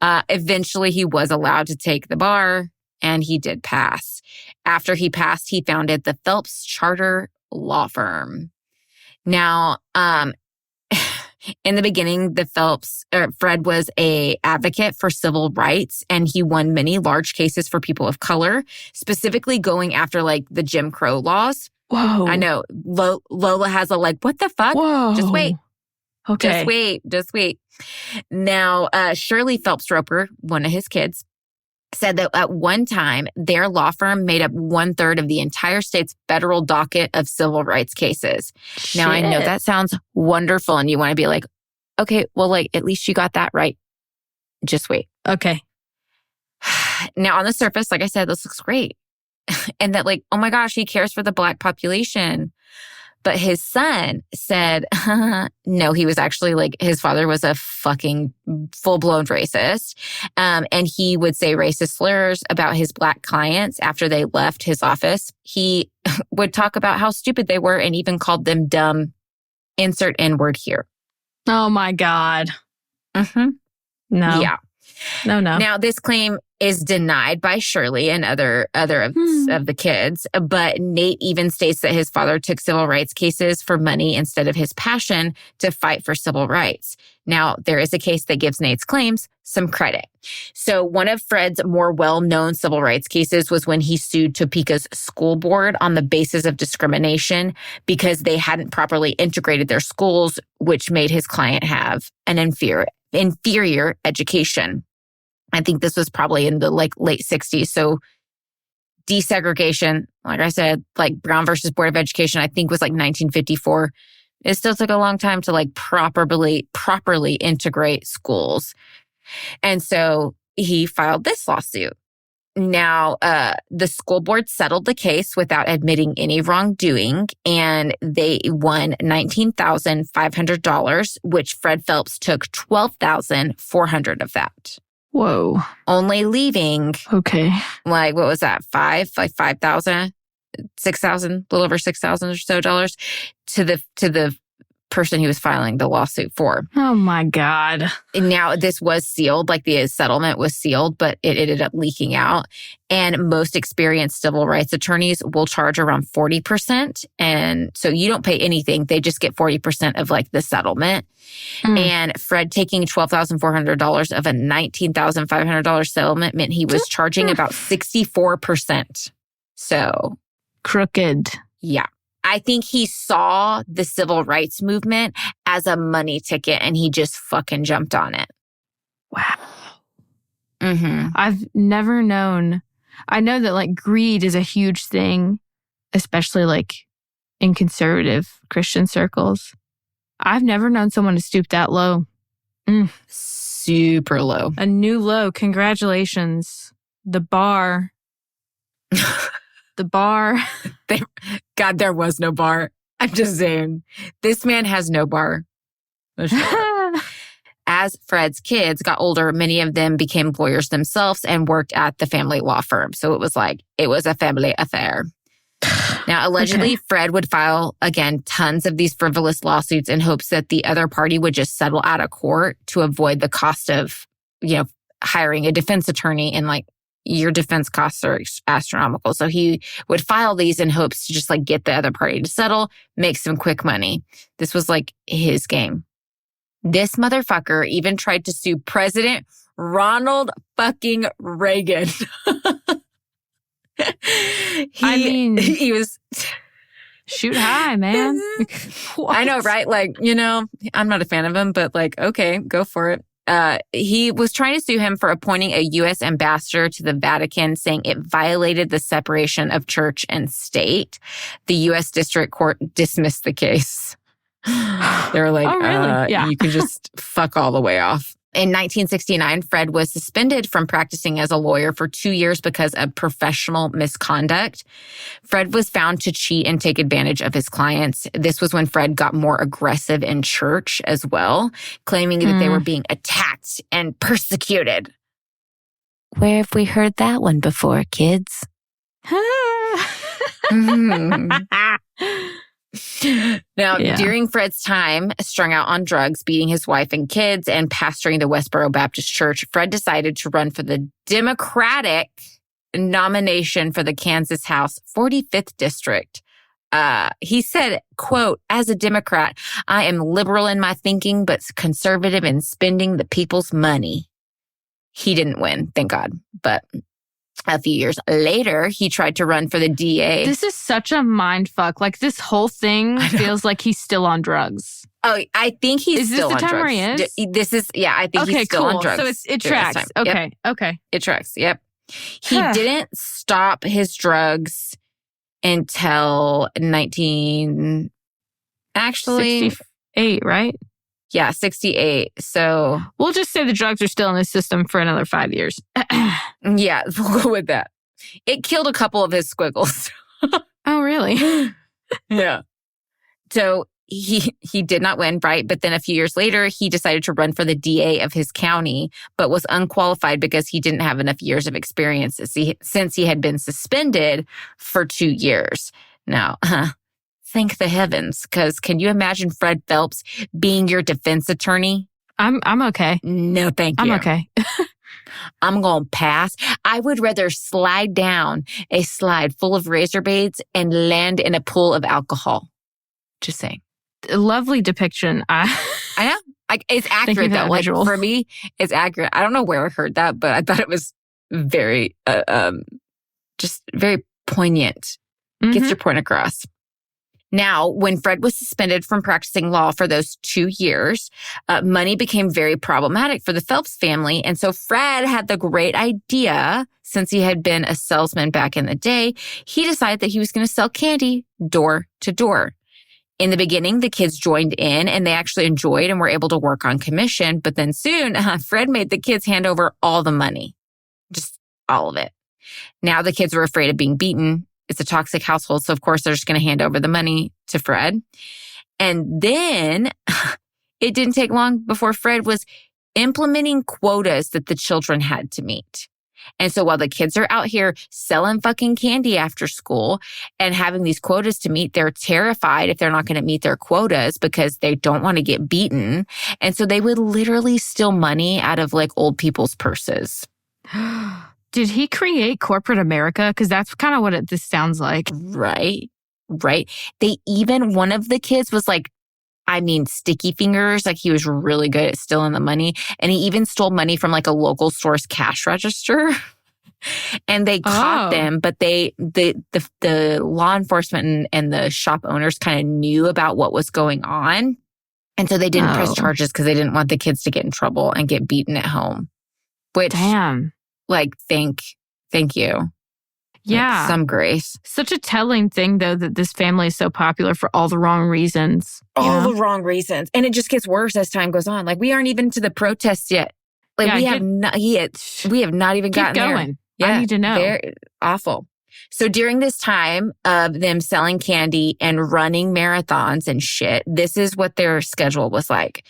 Eventually, he was allowed to take the bar, and he did pass. After he passed, he founded the Phelps Charter Law Firm. Now, in the beginning, Fred was a advocate for civil rights, and he won many large cases for people of color, specifically going after like the Jim Crow laws. Whoa. I know. Lola has a like, what the fuck? Whoa. Just wait. Okay. Just wait. Now, Shirley Phelps Roper, one of his kids, said that at one time, their law firm made up 1/3 of the entire state's federal docket of civil rights cases. Shit. Now, I know that sounds wonderful, and you want to be like, okay, well, like, at least you got that right. Just wait. Okay. Now, on the surface, like I said, this looks great. And that, like, oh my gosh, he cares for the Black population. But his son said, no, he was actually like, his father was a fucking full-blown racist. And he would say racist slurs about his Black clients after they left his office. He would talk about how stupid they were and even called them dumb. Insert N-word here. Oh my God. Mm-hmm. No. Yeah. No. Now, this claim is denied by Shirley and other of the kids, but Nate even states that his father took civil rights cases for money instead of his passion to fight for civil rights. Now, there is a case that gives Nate's claims some credit. So one of Fred's more well-known civil rights cases was when he sued Topeka's school board on the basis of discrimination because they hadn't properly integrated their schools, which made his client have an inferior education. I think this was probably in the like late 60s. So desegregation, like I said, like Brown versus Board of Education, I think was like 1954. It still took a long time to like properly integrate schools. And so he filed this lawsuit. Now, the school board settled the case without admitting any wrongdoing, and they won $19,500, which Fred Phelps took $12,400 of that. Whoa. Only leaving, okay, like, what was that? 5,000, 6,000, a little over 6,000 or so dollars to the person he was filing the lawsuit for. Oh my God. And now this was sealed, like the settlement was sealed, but it ended up leaking out. And most experienced civil rights attorneys will charge around 40%. And so you don't pay anything. They just get 40% of like the settlement. And Fred taking $12,400 of a $19,500 settlement meant he was charging about 64%. So crooked. Yeah. I think he saw the civil rights movement as a money ticket and he just fucking jumped on it. Wow. Mm-hmm. I've never known. I know that like greed is a huge thing, especially like in conservative Christian circles. I've never known someone to stoop that low. Super low. A new low. Congratulations. The bar. The bar. God, there was no bar. I'm just saying. This man has no bar. As Fred's kids got older, many of them became lawyers themselves and worked at the family law firm. So it was a family affair. Now, allegedly, Fred would file, again, tons of these frivolous lawsuits in hopes that the other party would just settle out of court to avoid the cost of, hiring a defense attorney, and like your defense costs are astronomical. So he would file these in hopes to just like get the other party to settle, make some quick money. This was like his game. This motherfucker even tried to sue President Ronald fucking Reagan. he was shoot high, man. I know, right? Like, I'm not a fan of him, but like, okay, go for it. He was trying to sue him for appointing a U.S. ambassador to the Vatican, saying it violated the separation of church and state. The U.S. District Court dismissed the case. They were like, oh, really? You can just fuck all the way off. In 1969, Fred was suspended from practicing as a lawyer for 2 years because of professional misconduct. Fred was found to cheat and take advantage of his clients. This was when Fred got more aggressive in church as well, claiming that they were being attacked and persecuted. Where have we heard that one before, kids? Now, during Fred's time strung out on drugs, beating his wife and kids, and pastoring the Westboro Baptist Church, Fred decided to run for the Democratic nomination for the Kansas House 45th District. He said, quote, "As a Democrat, I am liberal in my thinking, but conservative in spending the people's money." He didn't win, thank God. But a few years later, he tried to run for the DA. This is such a mind fuck. Like, this whole thing feels like he's still on drugs. Oh, I think he's still on drugs. Is this the time where he is? This is, yeah, I think he's still on drugs. So it tracks. Okay, okay. It tracks, yep. He didn't stop his drugs until 68, right? Yeah, 68. So we'll just say the drugs are still in his system for another 5 years. Yeah, we'll go with that. It killed a couple of his squiggles. Oh, really? Yeah. So he did not win, right? But then a few years later, he decided to run for the DA of his county, but was unqualified because he didn't have enough years of experience since he had been suspended for 2 years. Now, thank the heavens, because can you imagine Fred Phelps being your defense attorney? I'm okay. No, thank you. I'm okay. I'm going to pass. I would rather slide down a slide full of razor blades and land in a pool of alcohol. Just saying. A lovely depiction. I know. It's accurate, though. Like, for me, it's accurate. I don't know where I heard that, but I thought it was very, just very poignant. Gets your point across. Now, when Fred was suspended from practicing law for those 2 years, money became very problematic for the Phelps family. And so Fred had the great idea, since he had been a salesman back in the day, he decided that he was going to sell candy door to door. In the beginning, the kids joined in and they actually enjoyed and were able to work on commission. But then soon, Fred made the kids hand over all the money, just all of it. Now the kids were afraid of being beaten. It's a toxic household. So, of course, they're just going to hand over the money to Fred. And then it didn't take long before Fred was implementing quotas that the children had to meet. And so while the kids are out here selling fucking candy after school and having these quotas to meet, they're terrified if they're not going to meet their quotas because they don't want to get beaten. And so they would literally steal money out of like old people's purses. Did he create corporate America? Because that's kind of what this sounds like. Right. One of the kids was like, sticky fingers. Like, he was really good at stealing the money. And he even stole money from like a local store's cash register. And they caught them, but the law enforcement and the shop owners kind of knew about what was going on. And so they didn't press charges because they didn't want the kids to get in trouble and get beaten at home. Which, damn. Like, thank you. Yeah. Like, some grace. Such a telling thing, though, that this family is so popular for all the wrong reasons. All the wrong reasons. And it just gets worse as time goes on. Like, we aren't even to the protests yet. Like, we have not even gotten going. There. Yeah, I need to know. They're awful. So during this time of them selling candy and running marathons and shit, this is what their schedule was like.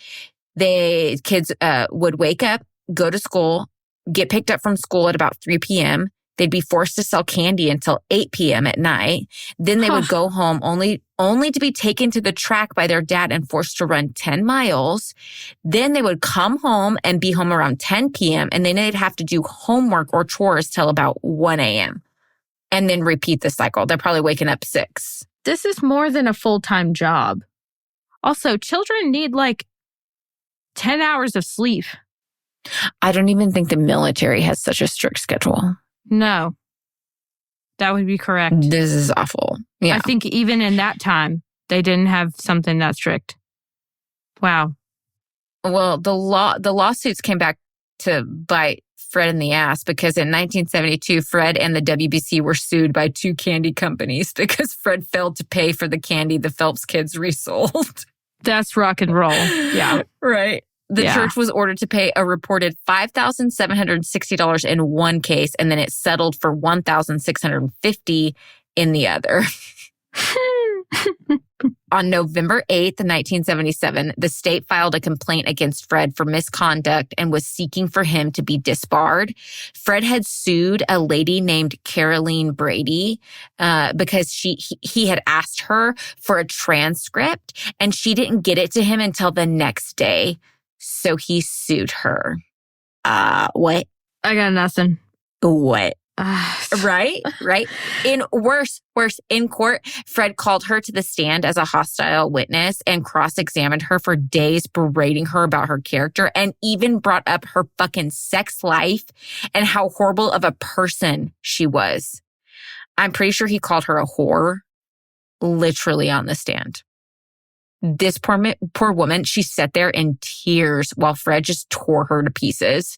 The kids would wake up, go to school, get picked up from school at about 3 p.m. They'd be forced to sell candy until 8 p.m. at night. Then they would go home only to be taken to the track by their dad and forced to run 10 miles. Then they would come home and be home around 10 p.m. And then they'd have to do homework or chores till about 1 a.m. And then repeat the cycle. They're probably waking up 6. This is more than a full-time job. Also, children need like 10 hours of sleep. I don't even think the military has such a strict schedule. No. That would be correct. This is awful. Yeah. I think even in that time, they didn't have something that strict. Wow. Well, the lawsuits came back to bite Fred in the ass because in 1972, Fred and the WBC were sued by 2 candy companies because Fred failed to pay for the candy the Phelps kids resold. That's rock and roll. Yeah. Right. The church was ordered to pay a reported $5,760 in one case, and then it settled for $1,650 in the other. On November 8th, 1977, the state filed a complaint against Fred for misconduct and was seeking for him to be disbarred. Fred had sued a lady named Caroline Brady because he had asked her for a transcript, and she didn't get it to him until the next day. So he sued her. What? I got nothing. What? Right? In worse, in court, Fred called her to the stand as a hostile witness and cross-examined her for days, berating her about her character, and even brought up her fucking sex life and how horrible of a person she was. I'm pretty sure he called her a whore, literally on the stand. This poor woman, she sat there in tears while Fred just tore her to pieces.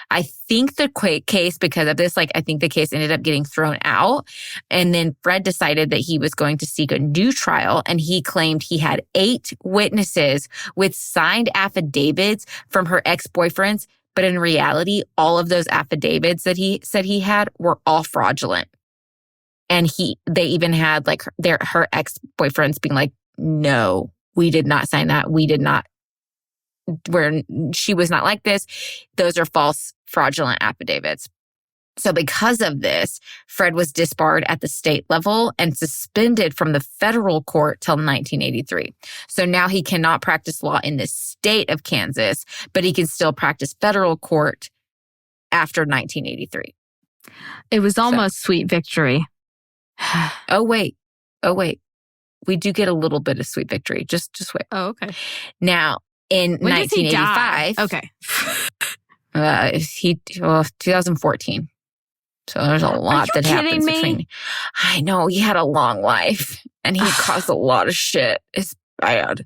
I think the case, because of this, I think the case ended up getting thrown out. And then Fred decided that he was going to seek a new trial. And he claimed he had 8 witnesses with signed affidavits from her ex-boyfriends. But in reality, all of those affidavits that he said he had were all fraudulent. And they even had her ex-boyfriends being like, no, we did not sign that. We did not. Where she was not like this. Those are false, fraudulent affidavits. So because of this, Fred was disbarred at the state level and suspended from the federal court till 1983. So now he cannot practice law in the state of Kansas, but he can still practice federal court after 1983. It was almost sweet victory. Oh, wait. We do get a little bit of sweet victory. Just wait. Oh, okay. Now, in when 1985. Okay. 2014. So there's a lot that happens between. I know, he had a long life and he caused a lot of shit. It's bad.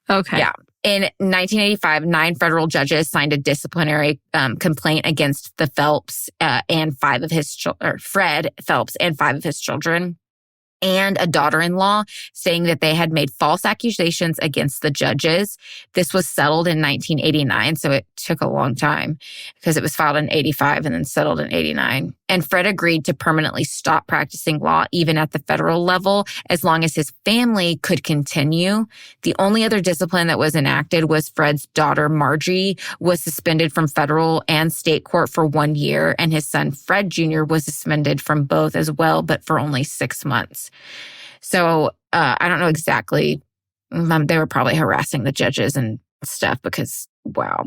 Okay. Yeah. In 1985, 9 federal judges signed a disciplinary complaint against the Phelps and 5 of his Fred Phelps and 5 of his children, and a daughter-in-law, saying that they had made false accusations against the judges. This was settled in 1989, so it took a long time because it was filed in 85 and then settled in 89. And Fred agreed to permanently stop practicing law even at the federal level as long as his family could continue. The only other discipline that was enacted was Fred's daughter, Margie, was suspended from federal and state court for 1 year, and his son, Fred Jr., was suspended from both as well, but for only 6 months. So I don't know exactly. They were probably harassing the judges and stuff because, wow.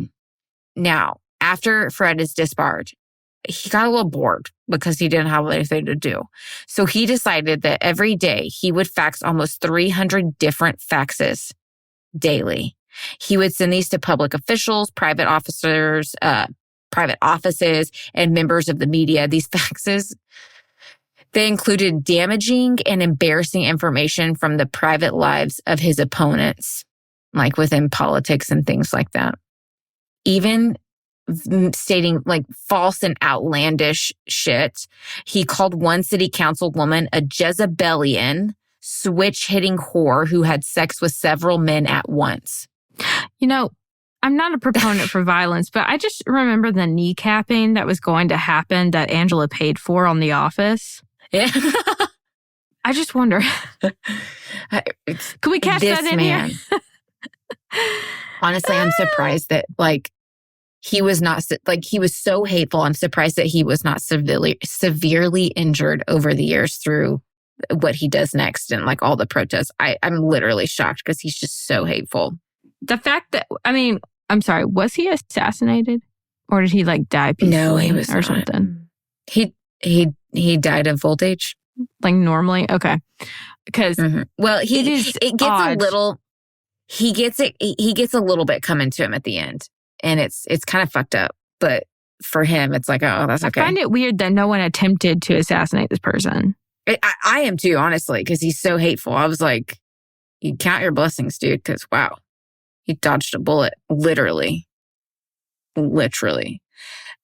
Now, after Fred is disbarred, he got a little bored because he didn't have anything to do. So he decided that every day he would fax almost 300 different faxes daily. He would send these to public officials, private officers, private offices, and members of the media. These faxes, they included damaging and embarrassing information from the private lives of his opponents, like within politics and things like that. Even stating false and outlandish shit. He called one city councilwoman a Jezebelian, switch-hitting whore who had sex with several men at once. You know, I'm not a proponent for violence, but I just remember the kneecapping that was going to happen that Angela paid for on The Office. Yeah. I just wonder. Could we catch that in here? Honestly, I'm surprised that he was not he was so hateful. I'm surprised that he was not severely injured over the years through what he does next and all the protests. I'm literally shocked because he's just so hateful. The fact that, I'm sorry, was he assassinated or did he die peacefully? No, he was not. Something? He died of old age. Normally? Okay. Because well, he gets a little bit coming to him at the end. And it's kind of fucked up. But for him, it's oh, that's okay. I find it weird that no one attempted to assassinate this person. I am too, honestly, because he's so hateful. I was like, you count your blessings, dude, because wow, he dodged a bullet, literally. Since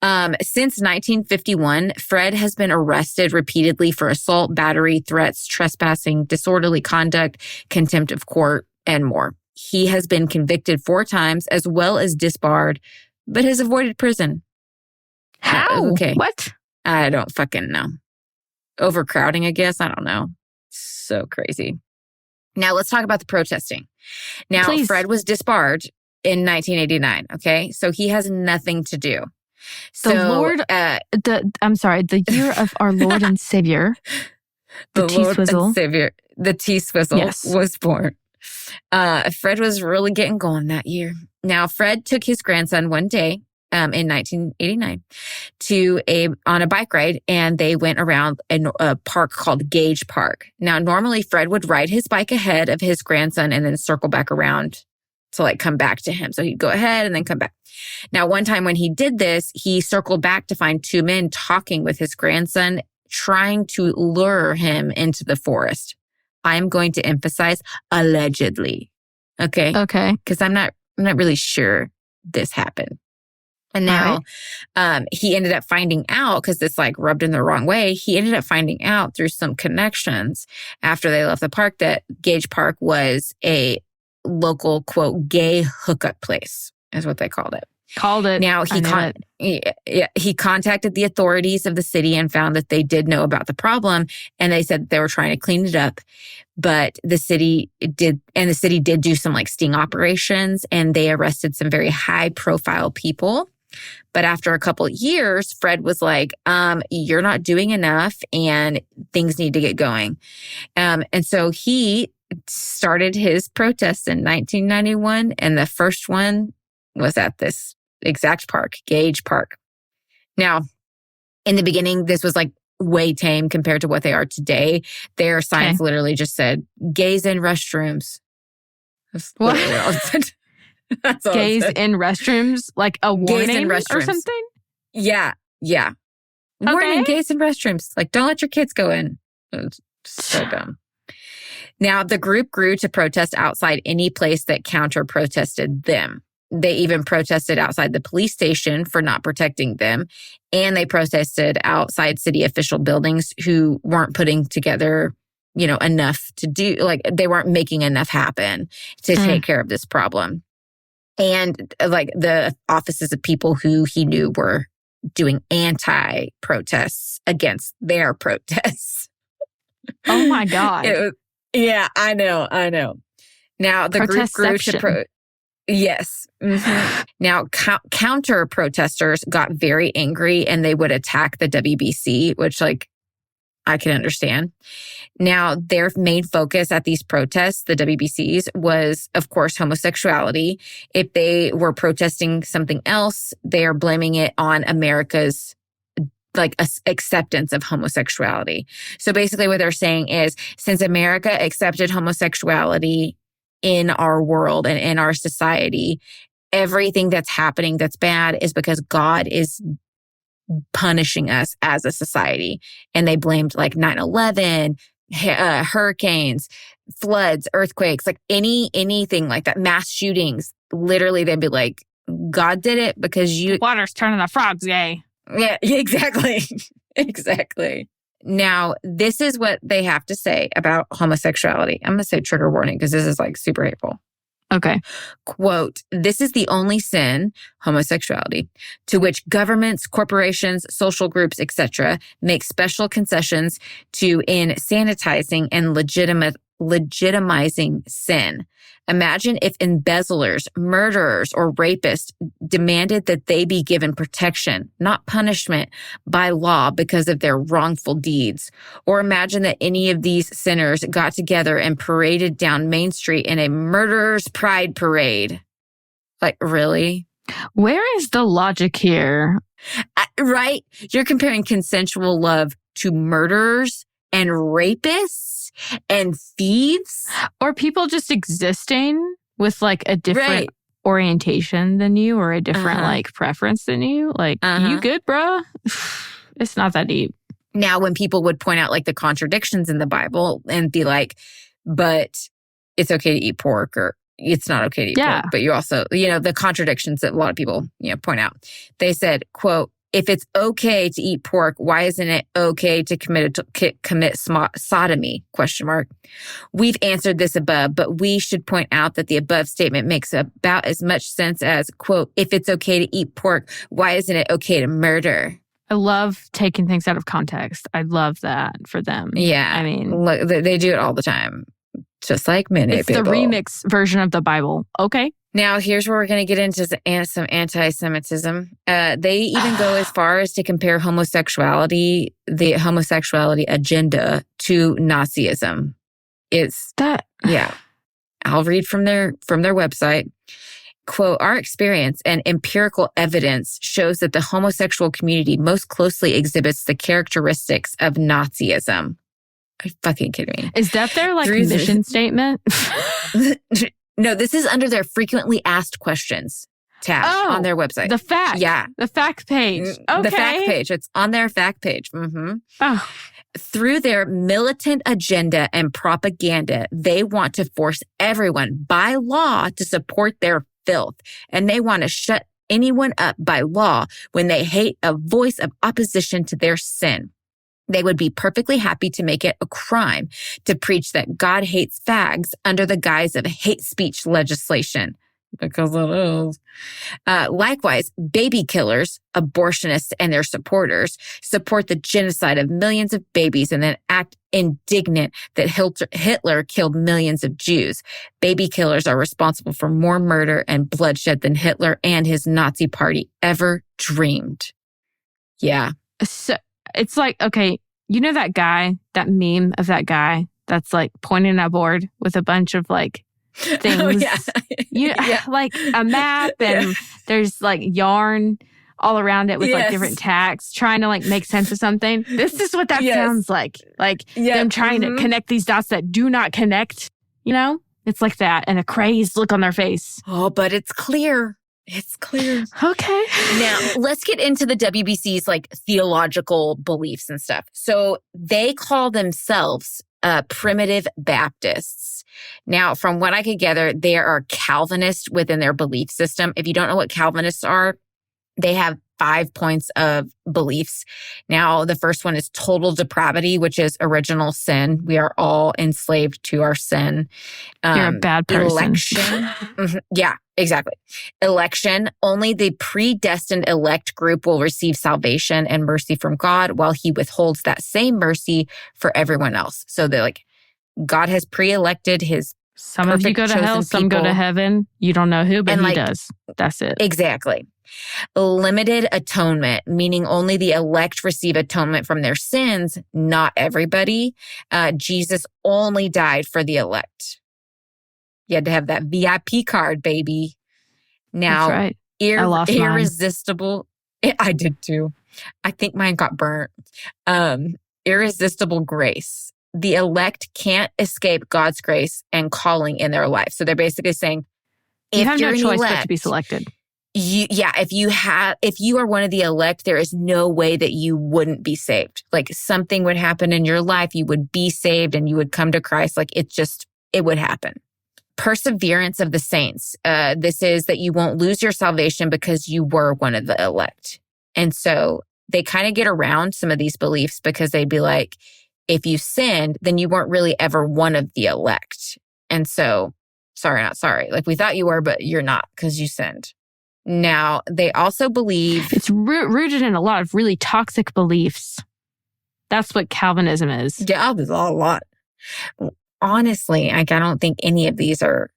1951, Fred has been arrested repeatedly for assault, battery, threats, trespassing, disorderly conduct, contempt of court, and more. he has been convicted 4 times as well as disbarred, but has avoided prison. How? Okay. What? I don't fucking know. Overcrowding, I guess. I don't know. So crazy. Now let's talk about the protesting. Now, Please. Fred was disbarred in 1989. Okay. So he has nothing to do. The year of our Lord and Savior, the T-Swizzle. The T-Swizzle Yes. was born. Fred was really getting going that year. Now, Fred took his grandson one day in 1989 on a bike ride, and they went around a park called Gage Park. Now, normally Fred would ride his bike ahead of his grandson and then circle back around to like come back to him. So he'd go ahead and then come back. Now, one time when he did this, he circled back to find 2 men talking with his grandson, trying to lure him into the forest. I'm going to emphasize allegedly. Okay. Okay. Because I'm not really sure this happened. And now, he ended up finding out, because this like rubbed in the wrong way. He ended up finding out through some connections after they left the park that Gage Park was a local, quote, gay hookup place, is what they called it. Now, he contacted the authorities of the city and found that they did know about the problem, and they said that they were trying to clean it up. But the city did do some like sting operations, and they arrested some very high profile people. But after a couple of years, Fred was like, you're not doing enough and things need to get going. And so he started his protests in 1991. And the first one was at this exact park, Gage Park. Now, in the beginning, this was like way tame compared to what they are today. Their signs literally just said, gays in restrooms. What? That's all Gays in restrooms? Like a warning or something? Yeah. Warning, gays in restrooms. Like, don't let your kids go in. It's so dumb. Now, the group grew to protest outside any place that counter-protested them. They even protested outside the police station for not protecting them. And they protested outside city official buildings who weren't putting together, enough to do, like they weren't making enough happen to take care of this problem. And like the offices of people who he knew were doing anti-protests against their protests. Oh my God. Yeah, I know. Now, the group grew to Yes. Mm-hmm. Now, counter protesters got very angry and they would attack the WBC, which I can understand. Now, their main focus at these protests, the WBCs, was, of course, homosexuality. If they were protesting something else, they are blaming it on America's acceptance of homosexuality. So basically what they're saying is, since America accepted homosexuality in our world and in our society, everything that's happening that's bad is because God is punishing us as a society. And they blamed 9/11, hurricanes, floods, earthquakes, anything like that, mass shootings. Literally, they'd be like, God did it because water's turning the frogs gay. Yeah, exactly. Exactly. Now, this is what they have to say about homosexuality. I'm going to say trigger warning because this is super hateful. Okay. Quote, this is the only sin, homosexuality, to which governments, corporations, social groups, etc., make special concessions in sanitizing and legitimizing sin. Imagine if embezzlers, murderers, or rapists demanded that they be given protection, not punishment, by law because of their wrongful deeds. Or imagine that any of these sinners got together and paraded down Main Street in a murderer's pride parade. Really? Where is the logic here? Right? You're comparing consensual love to murderers and rapists and thieves, or people just existing with a different orientation than you, or a different preference than you. You good, bro? It's not that deep. Now, when people would point out the contradictions in the Bible and be like, but it's okay to eat pork, or it's not okay to eat pork, but you also, the contradictions that a lot of people, point out. They said, quote, if it's okay to eat pork, why isn't it okay to commit sodomy? ? We've answered this above, but we should point out that the above statement makes about as much sense as, quote, if it's okay to eat pork, why isn't it okay to murder? I love taking things out of context. I love that for them. Yeah. I mean, look, they do it all the time, just like many it's people. the remix version of the Bible. Okay. Now, here's where we're going to get into some anti-Semitism. They even go as far as to compare homosexuality, the homosexuality agenda, to Nazism. It's that, yeah. I'll read from their website. Quote, our experience and empirical evidence shows that the homosexual community most closely exhibits the characteristics of Nazism. Are you fucking kidding me? Is that their mission statement? No, this is under their frequently asked questions tab on their website. The fact. Yeah. The fact page. Okay. The fact page. It's on their fact page. Mm-hmm. Oh. Through their militant agenda and propaganda, they want to force everyone by law to support their filth. And they want to shut anyone up by law when they hate a voice of opposition to their sin. They would be perfectly happy to make it a crime to preach that God hates fags under the guise of hate speech legislation. Because it is. Likewise, baby killers, abortionists, and their supporters support the genocide of millions of babies and then act indignant that Hitler killed millions of Jews. Baby killers are responsible for more murder and bloodshed than Hitler and his Nazi party ever dreamed. Yeah. So it's like, okay, you know that guy, that meme of that guy that's like pointing at a board with a bunch of like things, oh, yeah. like a map, and there's like yarn all around it with like different tacks, trying to like make sense of something. This is what that sounds like them trying to connect these dots that do not connect. You know, it's like that, and a crazed look on their face. Oh, but it's clear. It's clear. Okay. Now, let's get into the WBC's like theological beliefs and stuff. So they call themselves primitive Baptists. Now, from what I could gather, they are Calvinist within their belief system. If you don't know what Calvinists are, they have 5 points of beliefs. Now, the first one is total depravity, which is original sin. We are all enslaved to our sin. You're a bad person. Election. Yeah, exactly. Election. Only the predestined elect group will receive salvation and mercy from God, while he withholds that same mercy for everyone else. So they're like, God has pre-elected his Some of you go to hell, some go to heaven. You don't know who, but he does. That's it. Exactly. Limited atonement, meaning only the elect receive atonement from their sins, not everybody. Jesus only died for the elect. You had to have that VIP card, baby. Now, that's right. I lost mine. Irresistible. I did too. I think mine got burnt. Irresistible grace. The elect can't escape God's grace and calling in their life. So they're basically saying, you have no choice elect, but to be selected. If you are one of the elect, there is no way that you wouldn't be saved. Like something would happen in your life, you would be saved and you would come to Christ. Like it would happen. Perseverance of the saints. This is that you won't lose your salvation because you were one of the elect. And so they kind of get around some of these beliefs because they'd be like, if you sinned, then you weren't really ever one of the elect. And so, not sorry. Like we thought you were, but you're not because you sinned. Now, they also believe... It's rooted in a lot of really toxic beliefs. That's what Calvinism is. Yeah, there's a lot. Honestly, I don't think any of these are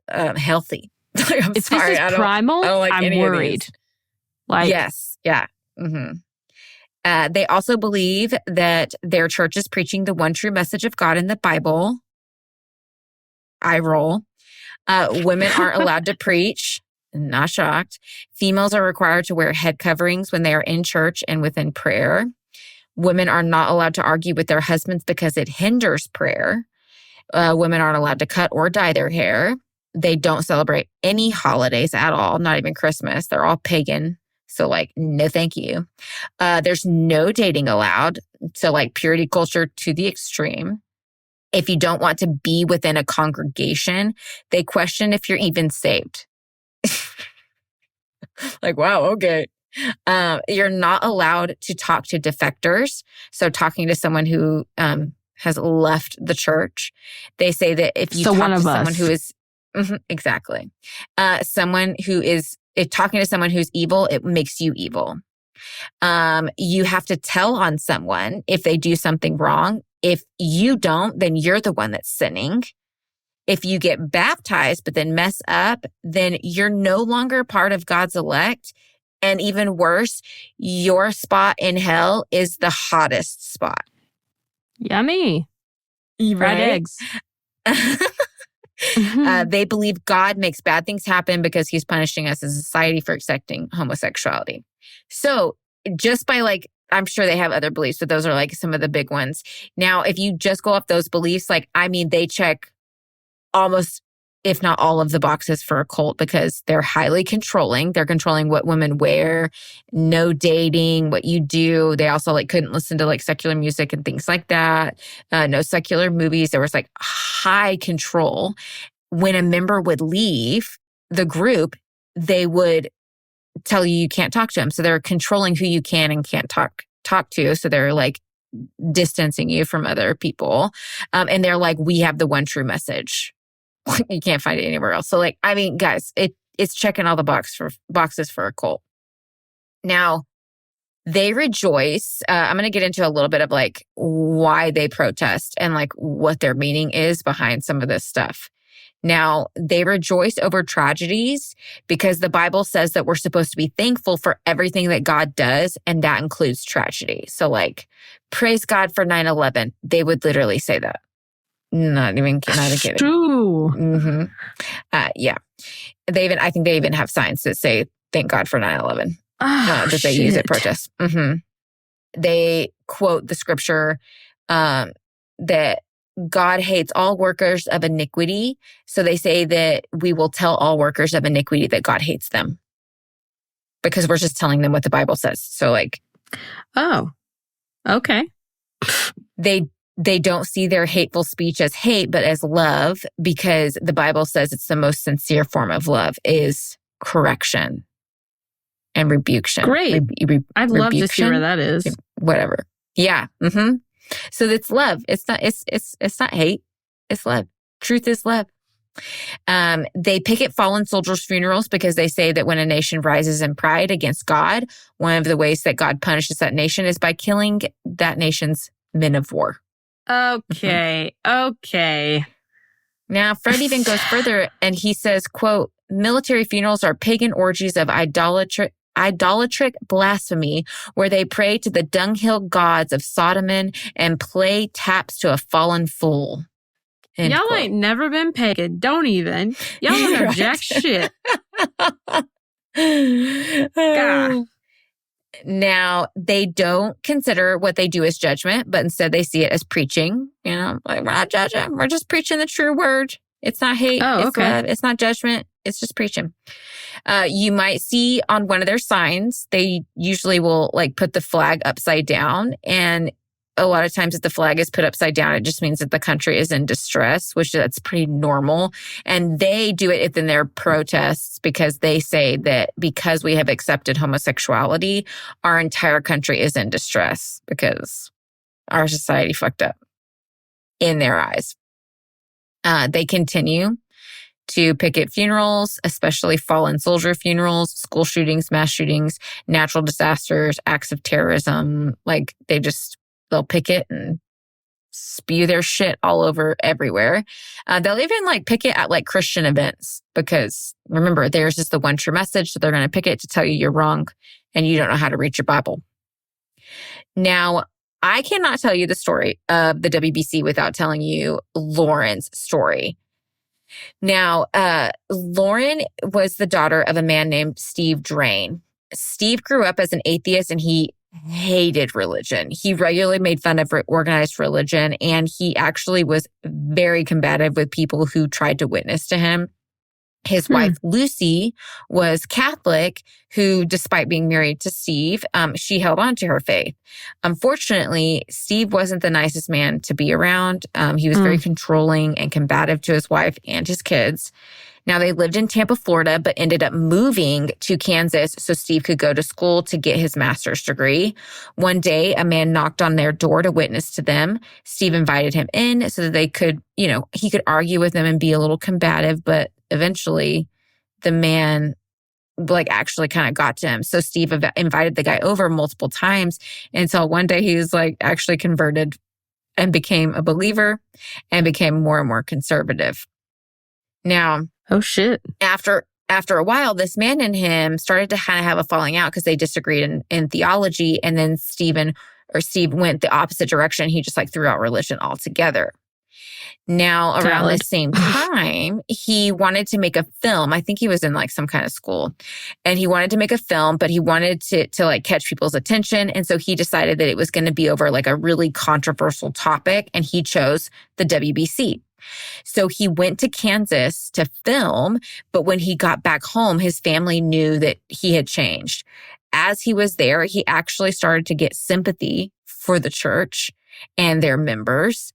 healthy. If this is primal, I'm worried. Yes, yeah. Mm-hmm. They also believe that their church is preaching the one true message of God in the Bible. I roll. Women aren't allowed to preach. Not shocked. Females are required to wear head coverings when they are in church and within prayer. Women are not allowed to argue with their husbands because it hinders prayer. Women aren't allowed to cut or dye their hair. They don't celebrate any holidays at all, not even Christmas. They're all pagan. So no thank you. There's no dating allowed. So purity culture to the extreme. If you don't want to be within a congregation, they question if you're even saved. Wow, okay. You're not allowed to talk to defectors. So talking to someone who has left the church. They say that if you talk to someone who is... exactly. Someone who is... If talking to someone who's evil, it makes you evil. You have to tell on someone if they do something wrong. If you don't, then you're the one that's sinning. If you get baptized but then mess up, then you're no longer part of God's elect. And even worse, your spot in hell is the hottest spot. Yummy. Fried eggs. They believe God makes bad things happen because he's punishing us as a society for accepting homosexuality. So just by like, I'm sure they have other beliefs, but those are like some of the big ones. Now, if you just go off those beliefs, like, I mean, they check almost, if not all of the boxes for a cult because they're highly controlling. They're controlling what women wear, no dating, what you do. They also like couldn't listen to like secular music and things like that. No secular movies. There was like high control. When a member would leave the group, they would tell you can't talk to them. So they're controlling who you can and can't talk to. So they're like distancing you from other people. And they're like, we have the one true message. You can't find it anywhere else. So like, I mean, guys, it's checking all the boxes for a cult. Now, they rejoice. I'm going to get into a little bit of like why they protest and like what their meaning is behind some of this stuff. Now, they rejoice over tragedies because the Bible says that we're supposed to be thankful for everything that God does, and that includes tragedy. So like, praise God for 9/11. They would literally say that. Not even kidding. True. Mm-hmm. Yeah. I think they even have signs that say, thank God for 9/11. That they use at protests. Mm-hmm. They quote the scripture that God hates all workers of iniquity. So they say that we will tell all workers of iniquity that God hates them because we're just telling them what the Bible says. So like, oh, okay. They don't see their hateful speech as hate, but as love, because the Bible says it's the most sincere form of love is correction and rebuction. Great. I'd love to see where that is. Whatever. Yeah. Mm-hmm. So it's love. It's not hate. It's love. Truth is love. They picket fallen soldiers' funerals because they say that when a nation rises in pride against God, one of the ways that God punishes that nation is by killing that nation's men of war. Okay. Okay. Now, Fred even goes further and he says, quote, military funerals are pagan orgies of idolatric blasphemy where they pray to the dunghill gods of Sodom and play taps to a fallen fool. End Y'all quote. ain't never been pagan. Don't even. Y'all don't know jack shit. God. Now, they don't consider what they do as judgment, but instead they see it as preaching. You know, like we're not judging. We're just preaching the true word. It's not hate. It's love. It's not judgment. It's just preaching. You might see on one of their signs, they usually will like put the flag upside down. And a lot of times if the flag is put upside down, it just means that the country is in distress, which that's pretty normal. And they do it in their protests because they say that because we have accepted homosexuality, our entire country is in distress because our society fucked up in their eyes. They continue to picket funerals, especially fallen soldier funerals, school shootings, mass shootings, natural disasters, acts of terrorism. Like they'll picket and spew their shit all over everywhere. They'll even like picket at like Christian events because remember, theirs is the one true message. So they're going to picket to tell you you're wrong and you don't know how to read your Bible. Now, I cannot tell you the story of the WBC without telling you Lauren's story. Now, Lauren was the daughter of a man named Steve Drain. Steve grew up as an atheist and he hated religion. He regularly made fun of organized religion, and he actually was very combative with people who tried to witness to him. His wife, Lucy, was Catholic, who, despite being married to Steve, she held on to her faith. Unfortunately, Steve wasn't the nicest man to be around. He was very controlling and combative to his wife and his kids. Now, they lived in Tampa, Florida, but ended up moving to Kansas so Steve could go to school to get his master's degree. One day, a man knocked on their door to witness to them. Steve invited him in so that they could, he could argue with them and be a little combative, but eventually the man actually kind of got to him. So Steve invited the guy over multiple times until one day he was actually converted and became a believer and became more and more conservative. Now, oh shit. After a while, this man and him started to kind of have a falling out because they disagreed in theology. And then Steve went the opposite direction. He just threw out religion altogether. Now, around the same time, he wanted to make a film. I think he was in some kind of school, and he wanted to make a film, but he wanted to catch people's attention. And so he decided that it was going to be over a really controversial topic, and he chose the WBC. So he went to Kansas to film, but when he got back home, his family knew that he had changed. As he was there, he actually started to get sympathy for the church and their members.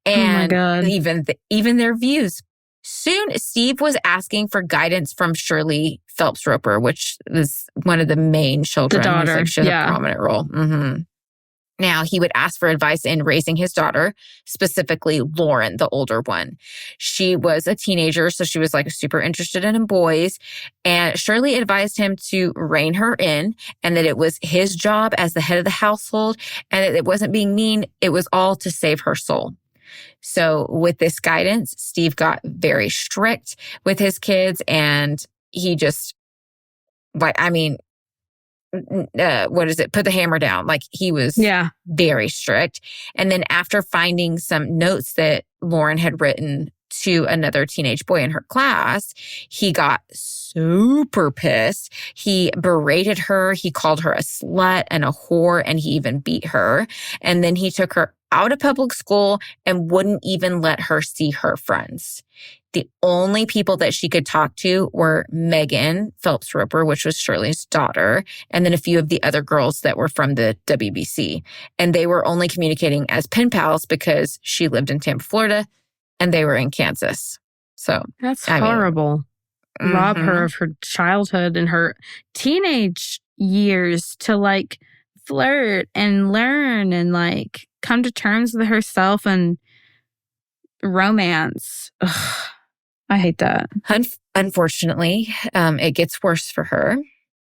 And even their views. Soon, Steve was asking for guidance from Shirley Phelps Roper, which is one of the main children. The daughter, she has a prominent role. Mm-hmm. Now, he would ask for advice in raising his daughter, specifically Lauren, the older one. She was a teenager, so she was super interested in boys. And Shirley advised him to rein her in and that it was his job as the head of the household and that it wasn't being mean. It was all to save her soul. So with this guidance, Steve got very strict with his kids, and he just, put the hammer down. He was very strict. And then after finding some notes that Lauren had written to another teenage boy in her class, he got super pissed. He berated her. He called her a slut and a whore, and he even beat her. And then he took her out of public school and wouldn't even let her see her friends. The only people that she could talk to were Megan Phelps Roper, which was Shirley's daughter, and then a few of the other girls that were from the WBC. And they were only communicating as pen pals because she lived in Tampa, Florida, and they were in Kansas. So that's horrible. Rob her of her childhood and her teenage years to flirt and learn and come to terms with herself and romance. Ugh, I hate that. Unfortunately, it gets worse for her.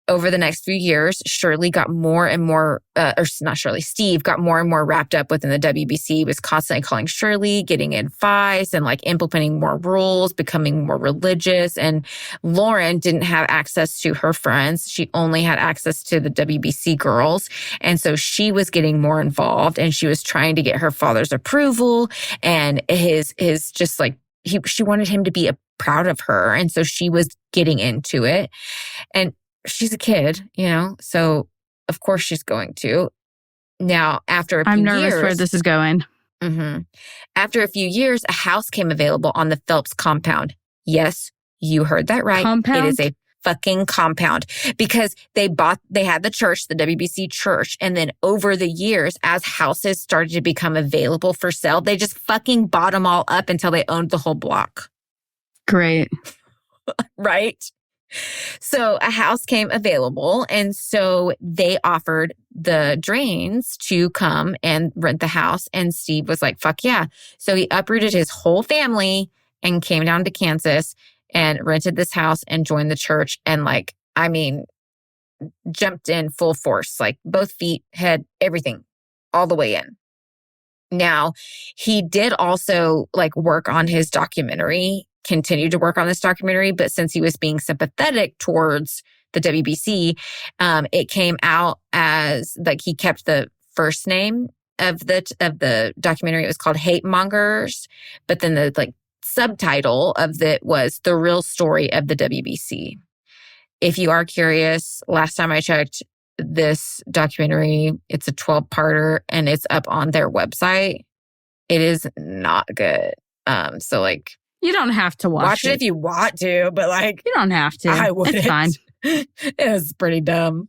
Over the next few years, Shirley got more and more, Steve got more and more wrapped up within the WBC. He was constantly calling Shirley, getting advice and implementing more rules, becoming more religious. And Lauren didn't have access to her friends. She only had access to the WBC girls. And so she was getting more involved, and she was trying to get her father's approval and his just she wanted him to be proud of her. And so she was getting into it. And she's a kid, so of course she's going to. Now, after a few years... I'm nervous where this is going. Mm-hmm. After a few years, a house came available on the Phelps compound. Yes, you heard that right. Compound? It is a fucking compound because they had the church, the WBC church, and then over the years, as houses started to become available for sale, they just fucking bought them all up until they owned the whole block. Great. Right? So a house came available, and so they offered the Drains to come and rent the house, and Steve was like, fuck yeah. So he uprooted his whole family and came down to Kansas and rented this house and joined the church and jumped in full force, both feet, head, everything, all the way in. Now, he did also work on his documentary, continued to work on this documentary, but since he was being sympathetic towards the WBC, it came out as he kept the first name of the documentary. It was called Hate Mongers, but then the subtitle of it was The Real Story of the WBC. If you are curious, last time I checked, this documentary, it's a 12-parter and it's up on their website. It is not good. So You don't have to watch it if you want to, but like... You don't have to. I wouldn't. It's fine. It was pretty dumb.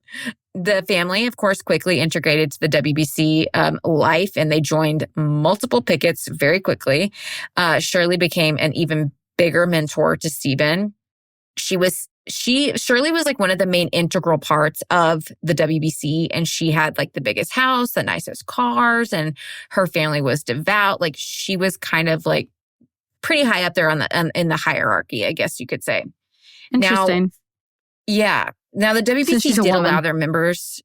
The family, of course, quickly integrated to the WBC life, and they joined multiple pickets very quickly. Shirley became an even bigger mentor to Stephen. Shirley was like one of the main integral parts of the WBC, and she had like the biggest house, the nicest cars, and her family was devout. Like she was kind of like pretty high up there in the hierarchy, I guess you could say. Interesting. Now the WBC did allow their members.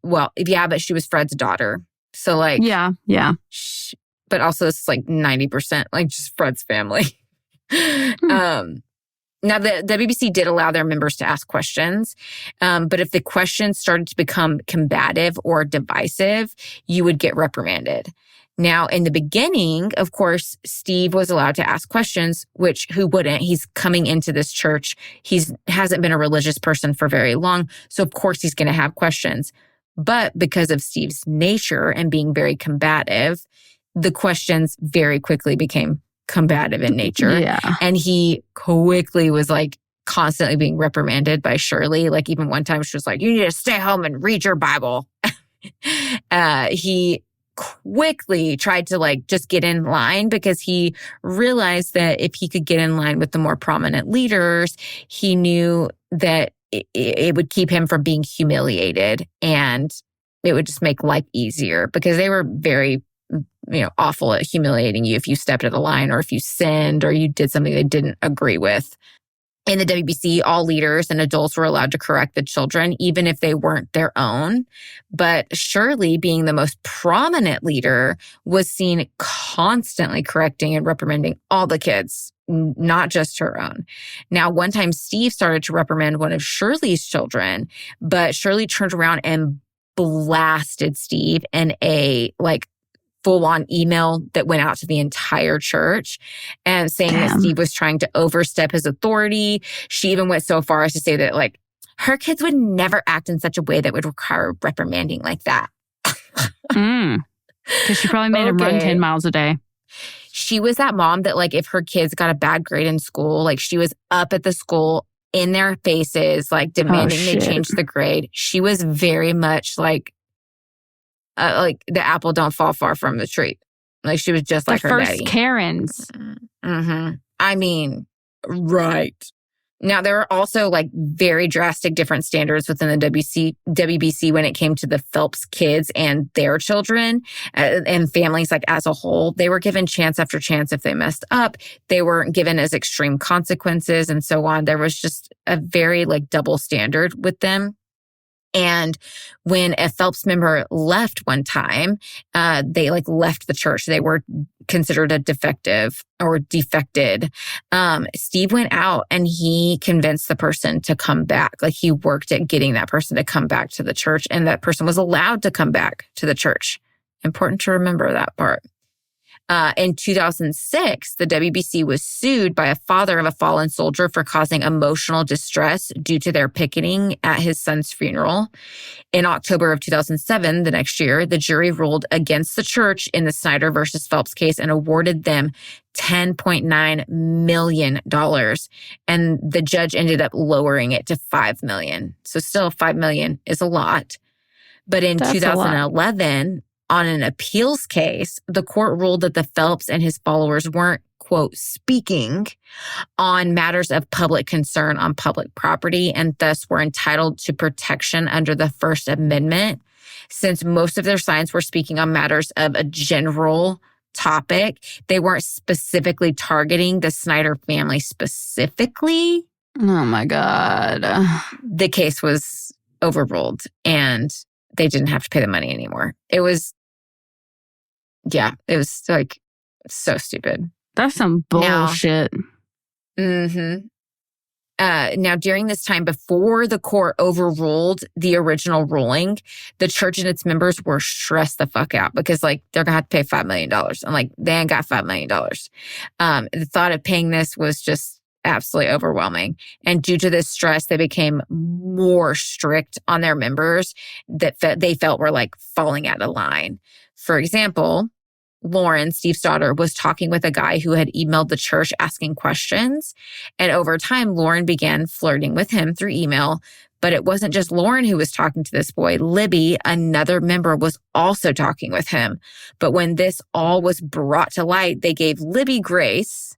Well, yeah, but she was Fred's daughter, so like yeah. But also it's like 90% like just Fred's family. Now, the WBC did allow their members to ask questions, but if the questions started to become combative or divisive, you would get reprimanded. Now, in the beginning, of course, Steve was allowed to ask questions, which who wouldn't? He's coming into this church. Hasn't been a religious person for very long, so of course he's going to have questions. But because of Steve's nature and being very combative, the questions very quickly became combative in nature. Yeah. And he quickly was like constantly being reprimanded by Shirley. Like even one time she was like, you need to stay home and read your Bible. He quickly tried to like just get in line because he realized that if he could get in line with the more prominent leaders, he knew that it would keep him from being humiliated and it would just make life easier because they were very awful at humiliating you if you stepped out of line or if you sinned or you did something they didn't agree with. In the WBC, all leaders and adults were allowed to correct the children, even if they weren't their own. But Shirley, being the most prominent leader, was seen constantly correcting and reprimanding all the kids, not just her own. Now, one time Steve started to reprimand one of Shirley's children, but Shirley turned around and blasted Steve in a full-on email that went out to the entire church and saying that Steve was trying to overstep his authority. She even went so far as to say that her kids would never act in such a way that would require reprimanding like that. Because she probably made him run 10 miles a day. She was that mom that if her kids got a bad grade in school, she was up at the school in their faces, demanding they change the grade. She was very much the apple don't fall far from the tree. She was just like her daddy. The first Karens. Mm-hmm. I mean, right. Now, there were also very drastic different standards within the WBC when it came to the Phelps kids and their children and families as a whole. They were given chance after chance if they messed up. They weren't given as extreme consequences and so on. There was just a very double standard with them. And when a Phelps member left one time, they left the church. They were considered a defective or defected. Steve went out and he convinced the person to come back. He worked at getting that person to come back to the church, and that person was allowed to come back to the church. Important to remember that part. In 2006, the WBC was sued by a father of a fallen soldier for causing emotional distress due to their picketing at his son's funeral. In October of 2007, the next year, the jury ruled against the church in the Snyder versus Phelps case and awarded them $10.9 million. And the judge ended up lowering it to $5 million. So still $5 million is a lot. But in 2011, on an appeals case, the court ruled that the Phelps and his followers weren't, quote, speaking on matters of public concern on public property and thus were entitled to protection under the First Amendment, since most of their signs were speaking on matters of a general topic. They weren't specifically targeting the Snyder family specifically. Oh, my God. The case was overruled and they didn't have to pay the money anymore. It was so stupid. That's some bullshit. Now, during this time before the court overruled the original ruling, the church and its members were stressed the fuck out because they're gonna have to pay $5 million. And they ain't got $5 million. The thought of paying this was just absolutely overwhelming. And due to this stress, they became more strict on their members that they felt were falling out of line. For example, Lauren, Steve's daughter, was talking with a guy who had emailed the church asking questions. And over time, Lauren began flirting with him through email. But it wasn't just Lauren who was talking to this boy. Libby, another member, was also talking with him. But when this all was brought to light, they gave Libby grace,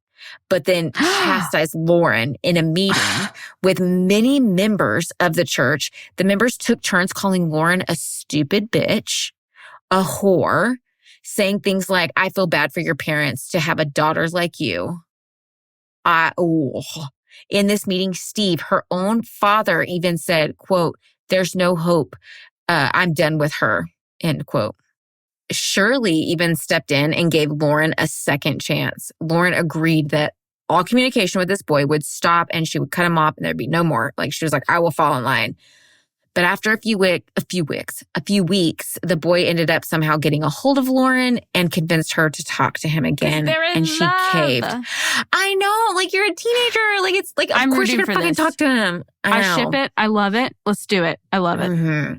but then chastised Lauren in a meeting with many members of the church. The members took turns calling Lauren a stupid bitch, a whore, saying things like, I feel bad for your parents to have a daughter like you. In this meeting, Steve, her own father, even said, quote, there's no hope. I'm done with her, end quote. Shirley even stepped in and gave Lauren a second chance. Lauren agreed that all communication with this boy would stop and she would cut him off and there'd be no more. Like, she was like, I will fall in line. But after a few weeks, the boy ended up somehow getting a hold of Lauren and convinced her to talk to him again. And she caved. I know, like, you're a teenager. Like, it's like, of course you're gonna fucking talk to him. I ship it. I love it. Let's do it. I love it. Mm-hmm.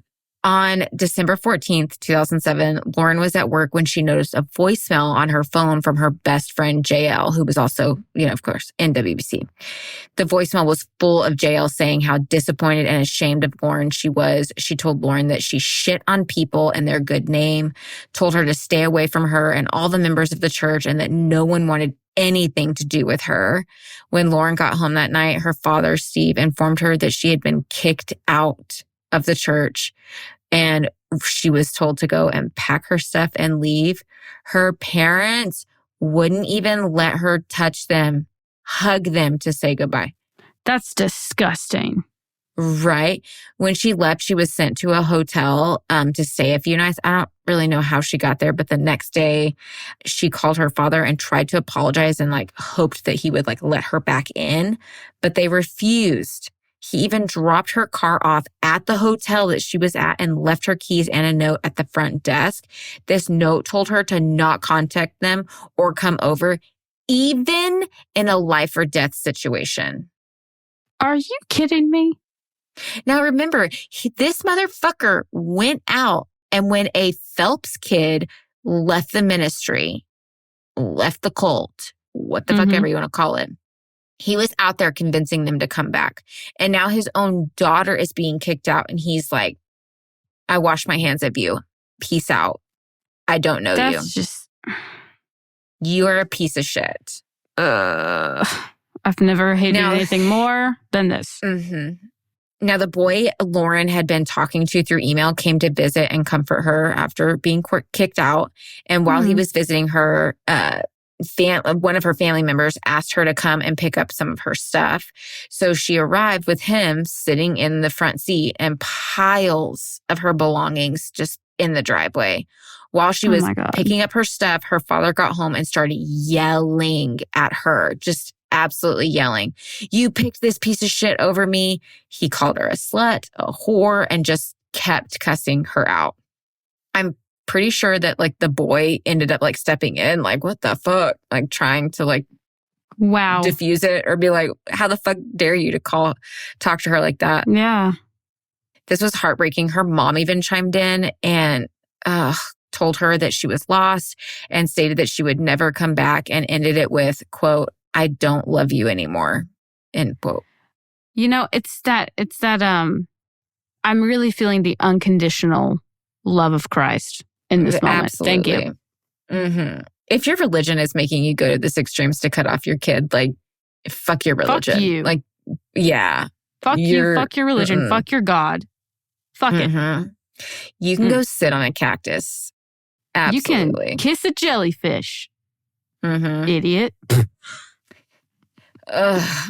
On December 14th, 2007, Lauren was at work when she noticed a voicemail on her phone from her best friend, JL, who was also, of course, in WBC. The voicemail was full of JL saying how disappointed and ashamed of Lauren she was. She told Lauren that she shit on people and their good name, told her to stay away from her and all the members of the church, and that no one wanted anything to do with her. When Lauren got home that night, her father, Steve, informed her that she had been kicked out of the church and she was told to go and pack her stuff and leave. Her parents wouldn't even let her touch them, hug them to say goodbye. That's disgusting. Right. When she left, she was sent to a hotel to stay a few nights. I don't really know how she got there, but the next day she called her father and tried to apologize and hoped that he would let her back in, but they refused. He even dropped her car off at the hotel that she was at and left her keys and a note at the front desk. This note told her to not contact them or come over, even in a life or death situation. Are you kidding me? Now remember, this motherfucker went out, and when a Phelps kid left the ministry, left the cult, what the fuck ever you want to call it, he was out there convincing them to come back. And now his own daughter is being kicked out. And he's like, I wash my hands of you. Peace out. I don't know you. You are a piece of shit. I've never hated anything more than this. Now, the boy Lauren had been talking to through email came to visit and comfort her after being kicked out. And while he was visiting her, one of her family members asked her to come and pick up some of her stuff. So she arrived with him sitting in the front seat and piles of her belongings just in the driveway. While she was picking up her stuff, her father got home and started yelling at her, just absolutely yelling. You picked this piece of shit over me. He called her a slut, a whore, and just kept cussing her out. I'm pretty sure that the boy ended up stepping in, what the fuck, trying to diffuse it or be like, how the fuck dare you to talk to her like that? Yeah. This was heartbreaking. Her mom even chimed in and told her that she was lost and stated that she would never come back, and ended it with, quote, I don't love you anymore, end quote. It's that I'm really feeling the unconditional love of Christ in this moment. Absolutely. Thank you. If your religion is making you go to this extremes to cut off your kid, fuck your religion. Fuck you. Yeah. Fuck you. Fuck your religion. Fuck your God. Fuck it. You can go sit on a cactus. Absolutely. You can kiss a jellyfish. Idiot.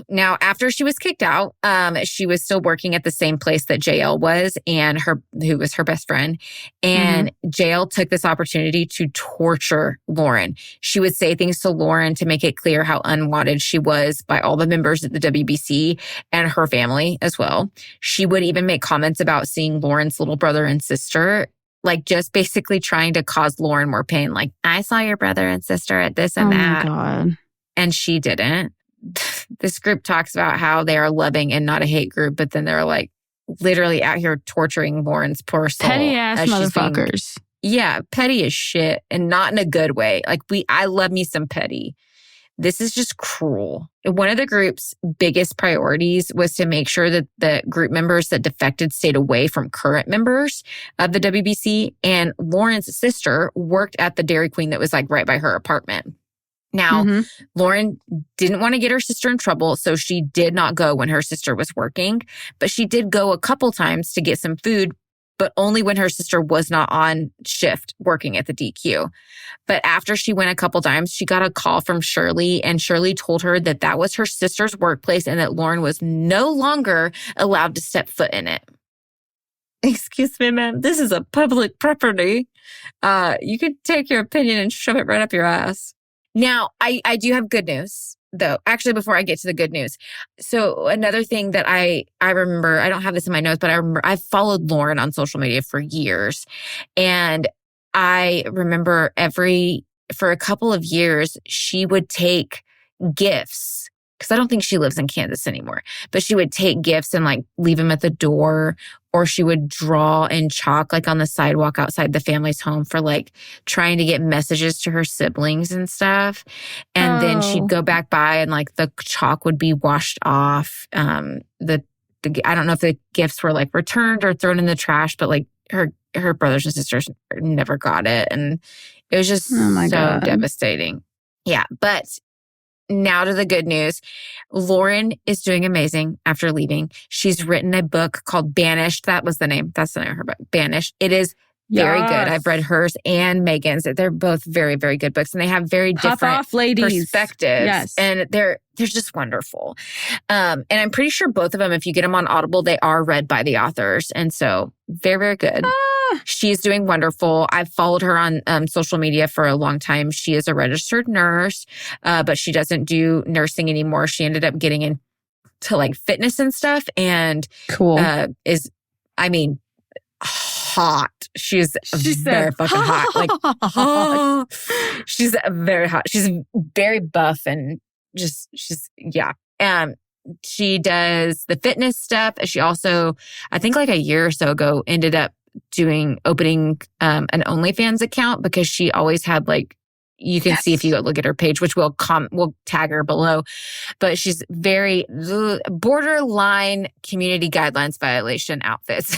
Now, after she was kicked out, she was still working at the same place that JL was, and who was her best friend. And JL took this opportunity to torture Lauren. She would say things to Lauren to make it clear how unwanted she was by all the members of the WBC and her family as well. She would even make comments about seeing Lauren's little brother and sister, just basically trying to cause Lauren more pain. I saw your brother and sister at this and that. Oh my God. And she didn't. This group talks about how they are loving and not a hate group, but then they're literally out here torturing Lauren's poor soul. Petty ass motherfuckers. Yeah, petty as shit, and not in a good way. Like, I love me some petty. This is just cruel. One of the group's biggest priorities was to make sure that the group members that defected stayed away from current members of the WBC. And Lauren's sister worked at the Dairy Queen that was like right by her apartment. Now, Lauren didn't want to get her sister in trouble, so she did not go when her sister was working. But she did go a couple times to get some food, but only when her sister was not on shift working at the DQ. But after she went a couple times, she got a call from Shirley, and Shirley told her that that was her sister's workplace and that Lauren was no longer allowed to step foot in it. Excuse me, ma'am, this is a public property. You could take your opinion and shove it right up your ass. Now, I do have good news, though. Actually, before I get to the good news. So another thing that I remember, I don't have this in my notes, but I remember I've followed Lauren on social media for years. And I remember for a couple of years, she would take gifts, because I don't think she lives in Kansas anymore, but she would take gifts and like leave them at the door, or she would draw in chalk like on the sidewalk outside the family's home for like trying to get messages to her siblings and stuff. And then she'd go back by and like the chalk would be washed off. I don't know if the gifts were like returned or thrown in the trash, but like her brothers and sisters never got it. And it was just so devastating. Yeah. But now to the good news. Lauren is doing amazing after leaving. She's written a book called Banished. That was the name. That's the name of her book, Banished. It is very good. I've read hers and Megan's. They're both very, very good books, and they have very different perspectives. Yes. And they're just wonderful. And I'm pretty sure both of them, if you get them on Audible, they are read by the authors. And so very, very good. She's doing wonderful. I've followed her on social media for a long time. She is a registered nurse, but she doesn't do nursing anymore. She ended up getting into like fitness and stuff, and hot. She's very fucking hot. Like hot. She's very hot. She's very buff and she does the fitness stuff. She also, I think like a year or so ago, ended up opening an OnlyFans account, because she always had like, you can see if you go look at her page, which we'll tag her below. But she's very borderline community guidelines violation outfits.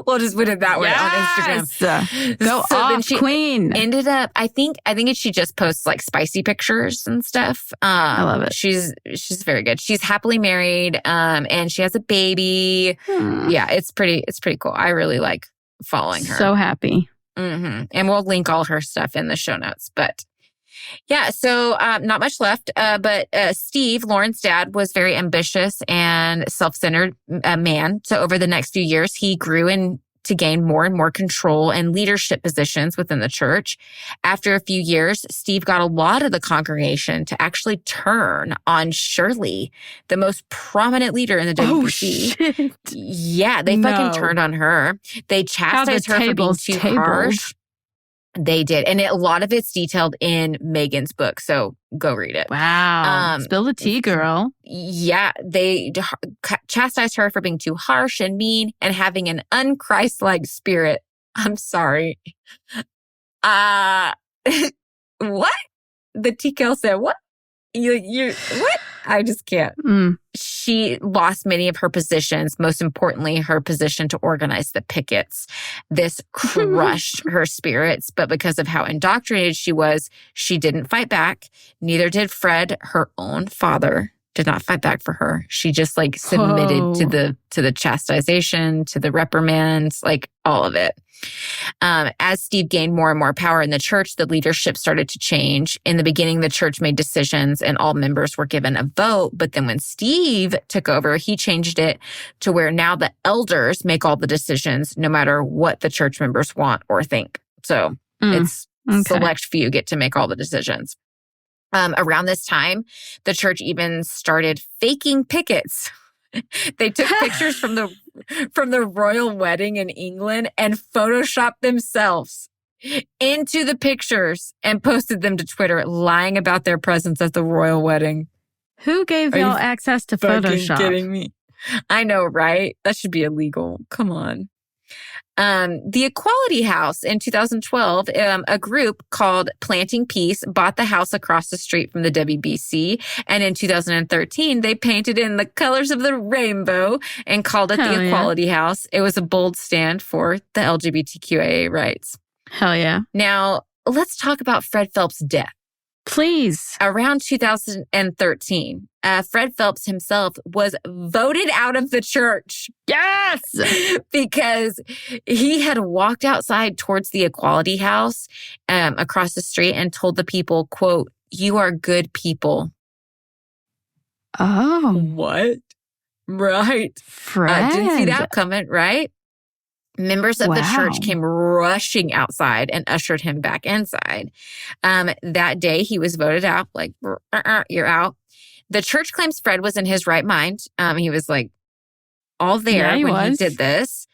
We'll just put it that way on Instagram. Go off, queen. Ended up, I think she just posts like spicy pictures and stuff. I love it. She's very good. She's happily married, and she has a baby. Yeah, it's pretty cool. I really like following her. So happy. And we'll link all her stuff in the show notes. But yeah, so not much left. But Steve, Lauren's dad, was very ambitious and self-centered man. So over the next few years, he grew to gain more and more control and leadership positions within the church. After a few years, Steve got a lot of the congregation to actually turn on Shirley, the most prominent leader in the WBC. Oh, shit. Yeah, they fucking turned on her. They chastised her for being too harsh. They did. And a lot of it's detailed in Megan's book. So go read it. Wow. Spill the tea, girl. Yeah. They chastised her for being too harsh and mean and having an un-Christ-like spirit. I'm sorry. What? The TKL said, what? You what? I just can't. She lost many of her positions, most importantly, her position to organize the pickets. This crushed her spirits, but because of how indoctrinated she was, she didn't fight back. Neither did Fred, her own father. Did not fight back for her. She just like submitted to the chastisation, to the reprimands, like all of it. As Steve gained more and more power in the church, the leadership started to change. In the beginning, the church made decisions and all members were given a vote. But then when Steve took over, he changed it to where now the elders make all the decisions, no matter what the church members want or think. So it's select few get to make all the decisions. Around this time, the church even started faking pickets. They took pictures from the royal wedding in England and photoshopped themselves into the pictures and posted them to Twitter, lying about their presence at the royal wedding. Who gave y'all access to Photoshop? Kidding me? I know, right? That should be illegal. Come on. The Equality House in 2012, a group called Planting Peace bought the house across the street from the WBC. And in 2013, they painted in the colors of the rainbow and called it the Equality House. It was a bold stand for the LGBTQIA rights. Hell yeah. Now, let's talk about Fred Phelps' death. Please. Around 2013, Fred Phelps himself was voted out of the church. Yes! Because he had walked outside towards the Equality House across the street and told the people, quote, "You are good people." Oh. What? Right. Fred. Didn't see that coming, right? Members of the church came rushing outside and ushered him back inside. That day, he was voted out, like, you're out. The church claims Fred was in his right mind. He was like all there when he did this.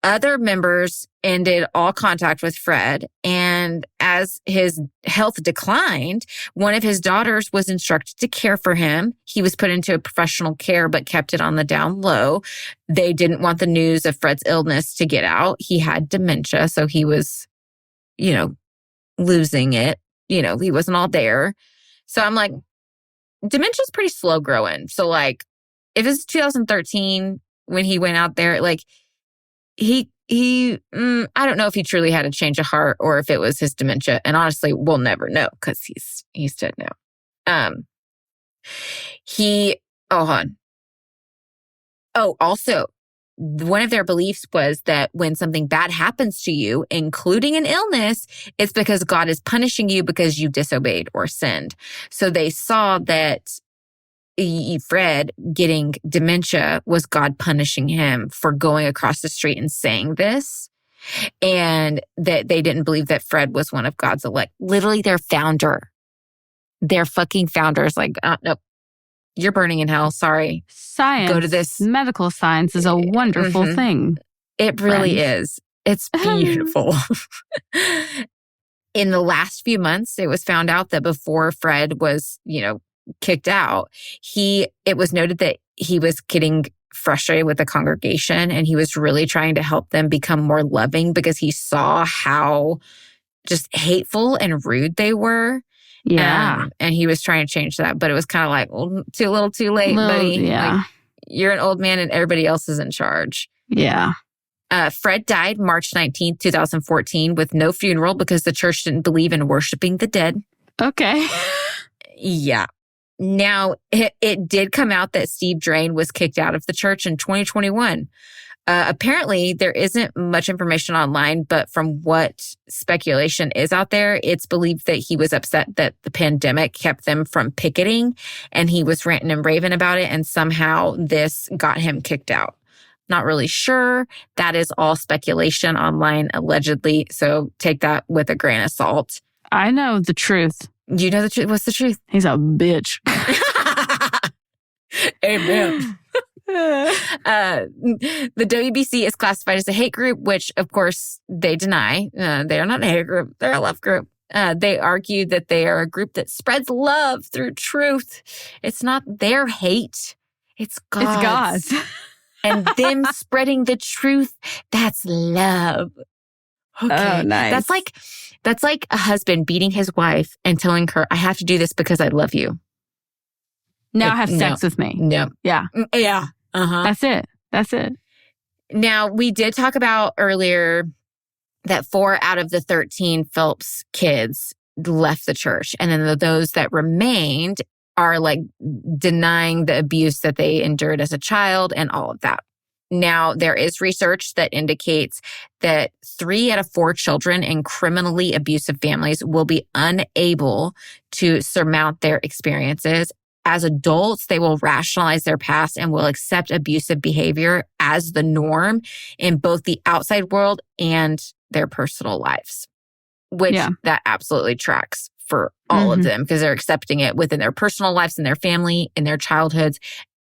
Other members ended all contact with Fred. And as his health declined, one of his daughters was instructed to care for him. He was put into professional care, but kept it on the down low. They didn't want the news of Fred's illness to get out. He had dementia, so he was, losing it. He wasn't all there. So I'm like, dementia's pretty slow growing. So like, if it's 2013 when he went out there, like, I don't know if he truly had a change of heart or if it was his dementia. And honestly, we'll never know because he's dead now. Also, one of their beliefs was that when something bad happens to you, including an illness, it's because God is punishing you because you disobeyed or sinned. So they saw that Fred getting dementia was God punishing him for going across the street and saying this. And that they didn't believe that Fred was one of God's elect. Literally their founder. Their fucking founder is like, nope, you're burning in hell. Sorry. Science. Go to this. Medical science is a wonderful thing. It really is. It's beautiful. In the last few months, it was found out that before Fred was, kicked out, it was noted that he was getting frustrated with the congregation and he was really trying to help them become more loving because he saw how just hateful and rude they were. Yeah. And he was trying to change that, but it was kind of like, well, too little, too late, buddy. Yeah. Like, you're an old man and everybody else is in charge. Yeah. Fred died March 19th, 2014 with no funeral because the church didn't believe in worshiping the dead. Okay. Yeah. Now, it did come out that Steve Drain was kicked out of the church in 2021. Apparently, there isn't much information online, but from what speculation is out there, it's believed that he was upset that the pandemic kept them from picketing, and he was ranting and raving about it, and somehow this got him kicked out. Not really sure. That is all speculation online, allegedly, so take that with a grain of salt. I know the truth. You know the truth? What's the truth? He's a bitch. Amen. The WBC is classified as a hate group, which, of course, they deny. They are not a hate group. They're a love group. They argue that they are a group that spreads love through truth. It's not their hate. It's God's. It's God's. And them spreading the truth, that's love. Okay. Oh, nice. That's like a husband beating his wife and telling her, I have to do this because I love you. Now have sex with me. No. Yeah. Yeah. Uh-huh. That's it. Now, we did talk about earlier that 4 out of the 13 Phelps kids left the church. And then those that remained are like denying the abuse that they endured as a child and all of that. Now, there is research that indicates that 3 out of 4 children in criminally abusive families will be unable to surmount their experiences. As adults, they will rationalize their past and will accept abusive behavior as the norm in both the outside world and their personal lives, which that absolutely tracks for all of them because they're accepting it within their personal lives and their family, in their childhoods,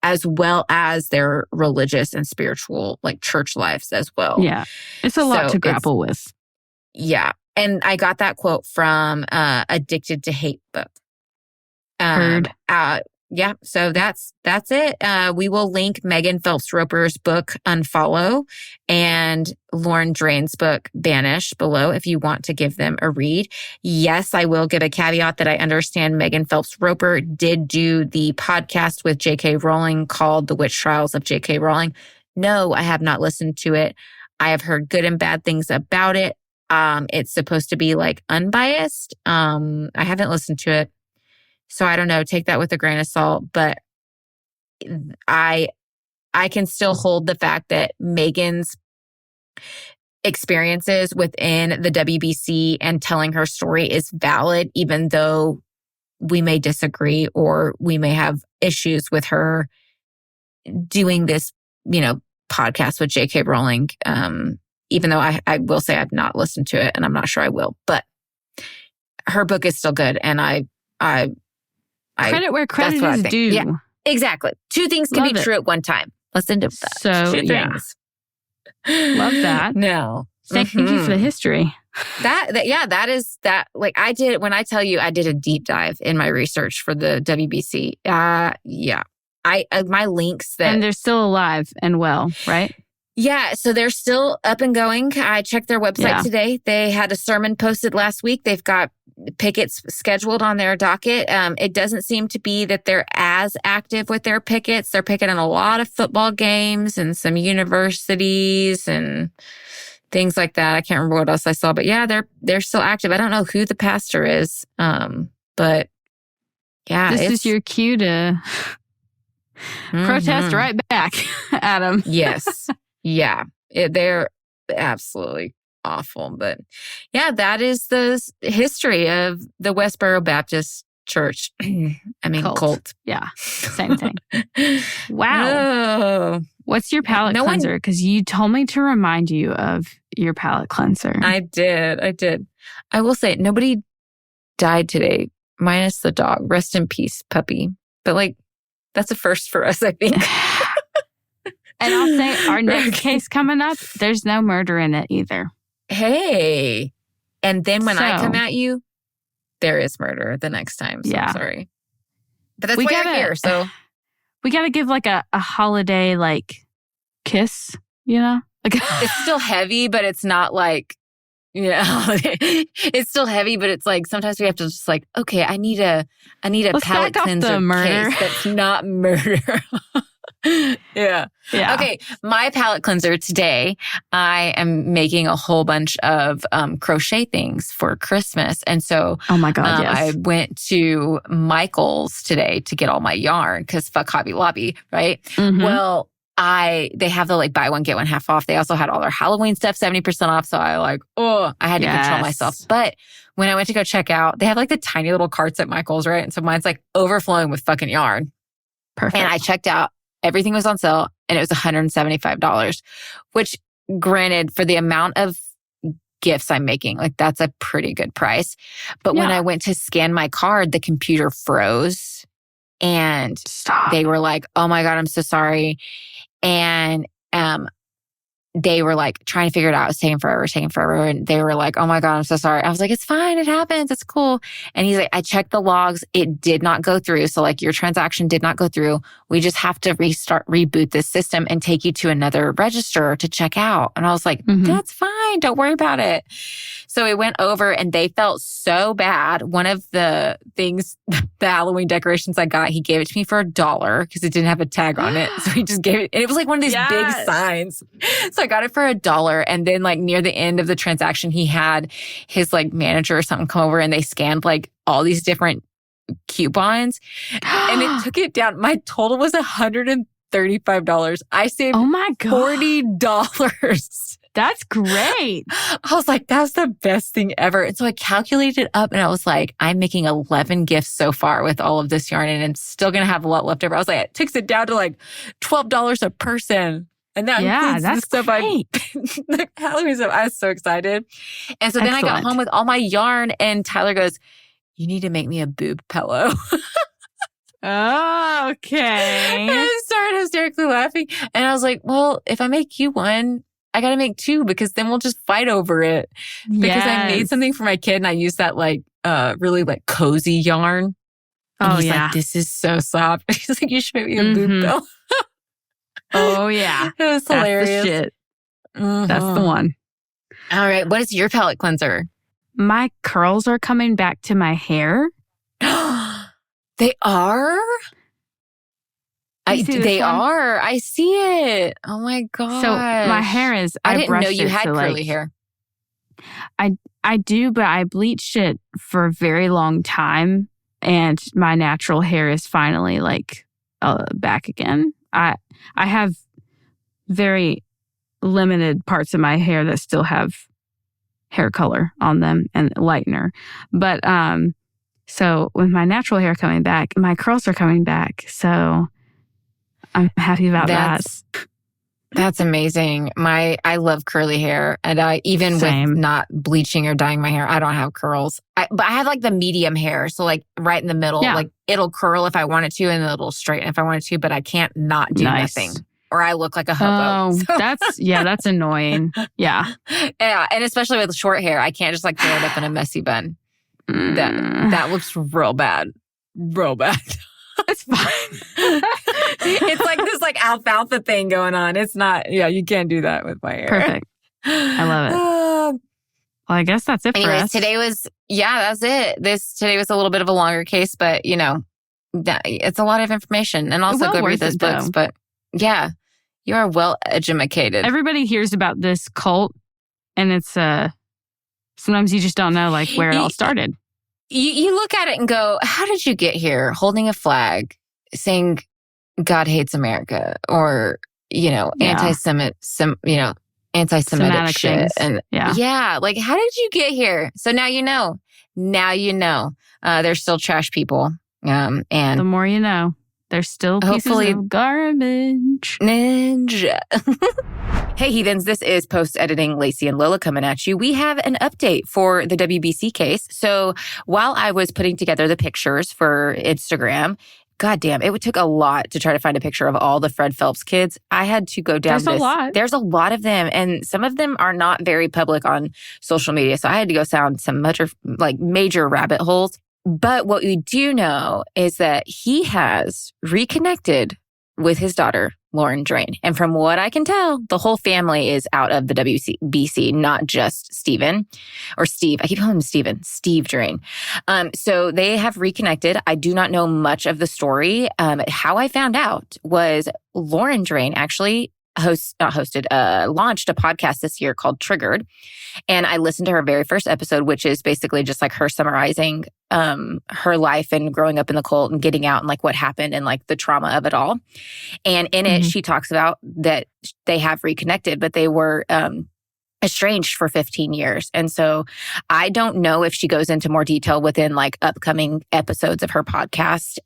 as well as their religious and spiritual, like church lives as well. Yeah. It's a lot to grapple with. Yeah. And I got that quote from Addicted to Hate book. Heard. Yeah, so that's it. We will link Megan Phelps Roper's book, Unfollow, and Lauren Drain's book, Banished, below if you want to give them a read. Yes, I will give a caveat that I understand Megan Phelps Roper did do the podcast with J.K. Rowling called The Witch Trials of J.K. Rowling. No, I have not listened to it. I have heard good and bad things about it. It's supposed to be like unbiased. I haven't listened to it. So I don't know, take that with a grain of salt, but I can still hold the fact that Megan's experiences within the WBC and telling her story is valid, even though we may disagree or we may have issues with her doing this, podcast with J.K. Rowling. Even though I will say I've not listened to it and I'm not sure I will, but her book is still good. And I credit where credit is due. Yeah, exactly. Two things can be true at one time. Listen to that. So, Two things. Love that. No. Thank you for the history. That is that. Like I did, when I tell you I did a deep dive in my research for the WBC. Yeah. My links that. And they're still alive and well, right? Yeah, so they're still up and going. I checked their website today. They had a sermon posted last week. They've got pickets scheduled on their docket. It doesn't seem to be that they're as active with their pickets. They're picketing a lot of football games and some universities and things like that. I can't remember what else I saw, but yeah, they're still active. I don't know who the pastor is, but yeah. This is your cue to protest right back, Adam. Yes. Yeah, they're absolutely awful. But yeah, that is the history of the Westboro Baptist Church. I mean, cult. Yeah, same thing. Wow. Oh. What's your palate cleanser? Because you told me to remind you of your palate cleanser. I did. I will say, nobody died today, minus the dog. Rest in peace, puppy. But that's a first for us, I think. And I'll say our next case coming up, there's no murder in it either. Hey. And then when I come at you, there is murder the next time. So I'm sorry. But that's why you're here. So we got to give a holiday kiss, It's still heavy, but it's not it's still heavy, but it's sometimes we have to just okay, I need a palate cleanser case that's not murder. Yeah. Okay. My palate cleanser today, I am making a whole bunch of crochet things for Christmas. And so oh my God, yes. I went to Michael's today to get all my yarn because fuck Hobby Lobby, right? Mm-hmm. Well, they have the buy one, get one half off. They also had all their Halloween stuff, 70% off. So I had to control myself. But when I went to go check out, they have the tiny little carts at Michael's, right? And so mine's overflowing with fucking yarn. Perfect. And I checked out. Everything was on sale and it was $175, which granted for the amount of gifts I'm making, that's a pretty good price. But when I went to scan my card, the computer froze and they were oh my God, I'm so sorry. And, they were trying to figure it out. It was taking forever. And they were oh my God, I'm so sorry. I was it's fine. It happens. It's cool. And he's I checked the logs. It did not go through. So your transaction did not go through. We just have to reboot this system and take you to another register to check out. And I was that's fine. Don't worry about it. So it went over and they felt so bad. One of the things, the Halloween decorations I got, he gave it to me for $1 because it didn't have a tag on it. So he just gave it. And it was one of these big signs. So I got it for $1. And then near the end of the transaction, he had his manager or something come over and they scanned all these different coupons and it took it down. My total was $135. I saved $40. That's great. I was that's the best thing ever. And so I calculated it up and I was I'm making 11 gifts so far with all of this yarn and I'm still going to have a lot left over. I was it takes it down to $12 a person. And that includes that's the stuff the Halloween stuff. I was so excited. And so then I got home with all my yarn and Tyler goes, you need to make me a boob pillow. Oh, okay. And I started hysterically laughing. And I was well, if I make you one, I got to make two because then we'll just fight over it. Because I made something for my kid and I used that really cozy yarn. And Oh, he's yeah. like, this is so soft. He's like, you should make me a boob pill. Oh, yeah. It was hilarious. That's the shit. Mhm. That's the one. All right. What is your palate cleanser? My curls are coming back to my hair. They are? You see this They one? are. I see it. Oh my God. So my hair is, I didn't know brushed you it, had so, curly like, hair. I do, but I bleached it for a very long time, and my natural hair is finally like back again. I have very limited parts of my hair that still have hair color on them and lightener, but so with my natural hair coming back, my curls are coming back. So I'm happy about that. That's amazing. I love curly hair, and I even Same. with not bleaching or dyeing my hair, I don't have curls. But I have like the medium hair, so like right in the middle, Yeah. like it'll curl if I want it to, and it'll straighten if I want it to. But I can't not do Nice. nothing, or I look like a hobo. Oh, So- that's annoying. Yeah. yeah, and especially with short hair, I can't just like throw it up in a messy bun. That looks real bad, real bad. It's fine. It's like this like alfalfa thing going on. It's not. Yeah, you can't do that with my hair. Perfect. I love it. Well, I guess that's it for Anyways, us. today was that's it. Today was a little bit of a longer case, but you know, it's a lot of information, and also Well go read worth those it, books. though. But yeah, you are well educated. Everybody hears about this cult, and it's sometimes you just don't know like where it all started. You look at it and go, how did you get here? Holding a flag, saying God hates America, or Yeah. anti-Semitic Semitic shit, things. and Yeah. like how did you get here? So now you know. Now you know. There's still trash people, and The more you know. There's still pieces Hopefully- of garbage. Ninja. Hey, heathens, this is post-editing Lacey and Lola coming at you. We have an update for the WBC case. So while I was putting together the pictures for Instagram, goddamn, it took a lot to try to find a picture of all the Fred Phelps kids. I had to go down There's a lot. There's a lot of them, and some of them are not very public on social media. So I had to go down some major rabbit holes. But what we do know is that he has reconnected with his daughter, Lauren Drain. And from what I can tell, the whole family is out of the WBC, not just Stephen or Steve. I keep calling him Stephen, Steve Drain. So they have reconnected. I do not know much of the story. How I found out was Lauren Drain actually launched a podcast this year called Triggered. And I listened to her very first episode, which is basically just like her summarizing her life and growing up in the cult and getting out and like what happened and like the trauma of it all. And in it, she talks about that they have reconnected, but they were estranged for 15 years. And so I don't know if she goes into more detail within like upcoming episodes of her podcast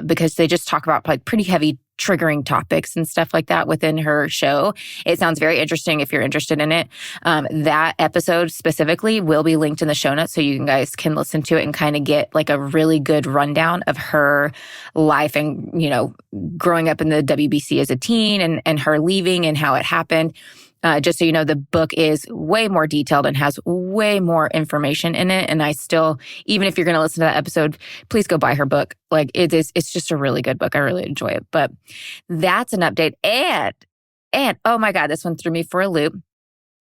because they just talk about like pretty heavy triggering topics and stuff like that within her show. It sounds very interesting if you're interested in it. That episode specifically will be linked in the show notes so you guys can listen to it and kind of get like a really good rundown of her life and, growing up in the WBC as a teen and her leaving and how it happened. Just so you know, the book is way more detailed and has way more information in it. And I still, even if you're going to listen to that episode, please go buy her book. Like it's just a really good book. I really enjoy it. But that's an update. And oh my God, this one threw me for a loop.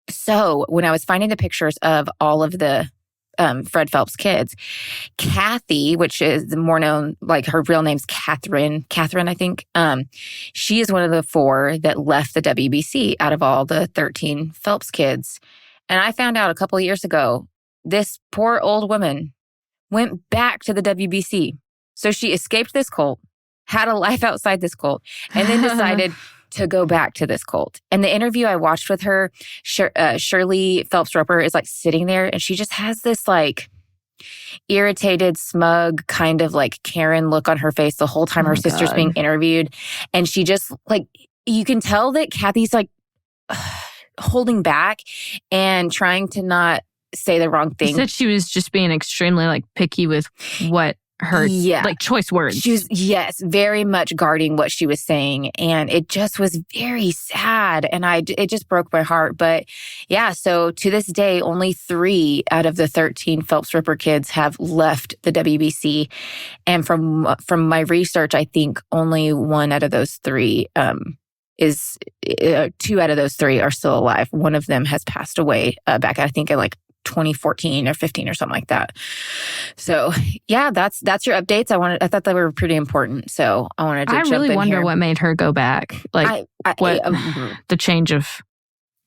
So when I was finding the pictures of all of the Fred Phelps kids, Kathy, which is more known, like her real name's Catherine, I think. She is one of the 4 that left the WBC out of all the 13 Phelps kids. And I found out a couple of years ago, this poor old woman went back to the WBC. So she escaped this cult, had a life outside this cult, and then decided to go back to this cult. And the interview I watched with her, Shirley Phelps Roper is like sitting there and she just has this like irritated, smug kind of like Karen look on her face the whole time her sister's being interviewed. And she just like, you can tell that Kathy's like holding back and trying to not say the wrong thing. She said she was just being extremely like picky with what her like choice words. She was, very much guarding what she was saying. And it just was very sad. And it just broke my heart. But yeah, so to this day, only 3 out of the 13 Phelps Ripper kids have left the WBC. And from my research, I think only 1 out of those 3 is 2 out of those 3 are still alive. One of them has passed away back, I think, in like 2014 or 15 or something like that. So yeah, that's your updates. I thought they were pretty important. So I wanted to jump in here. I really wonder what made her go back. Like what the change of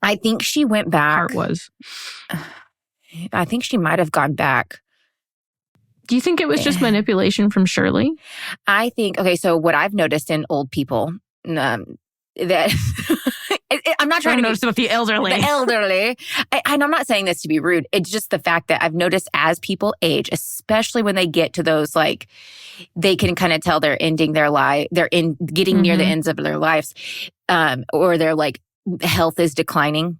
I think she went back. Heart was. I think she might have gone back. Do you think it was just manipulation from Shirley? I think, okay, so what I've noticed in old people, that I'm not trying to notice about the elderly. And I'm not saying this to be rude. It's just the fact that I've noticed as people age, especially when they get to those, like, they can kind of tell they're ending their life, getting near the ends of their lives, or their like health is declining.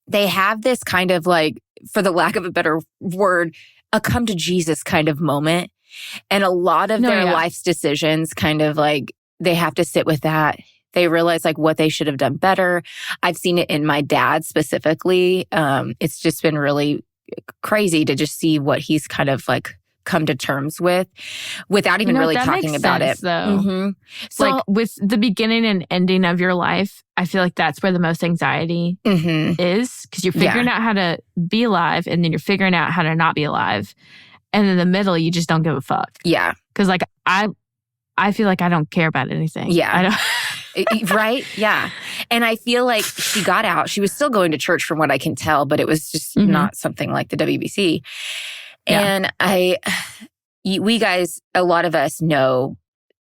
They have this kind of like, for the lack of a better word, a come to Jesus kind of moment. And a lot of their life's decisions kind of like, they have to sit with that. They realize like what they should have done better. I've seen it in my dad specifically. It's just been really crazy to just see what he's kind of like come to terms with without even really talking about it. Though. Mm-hmm. So like with the beginning and ending of your life, I feel like that's where the most anxiety is, because you're figuring out how to be alive and then you're figuring out how to not be alive. And in the middle, you just don't give a fuck. Yeah. Because like I feel like I don't care about anything. Yeah. I don't. Right? Yeah. And I feel like she got out. She was still going to church from what I can tell, but it was just not something like the WBC. Yeah. And we guys, a lot of us know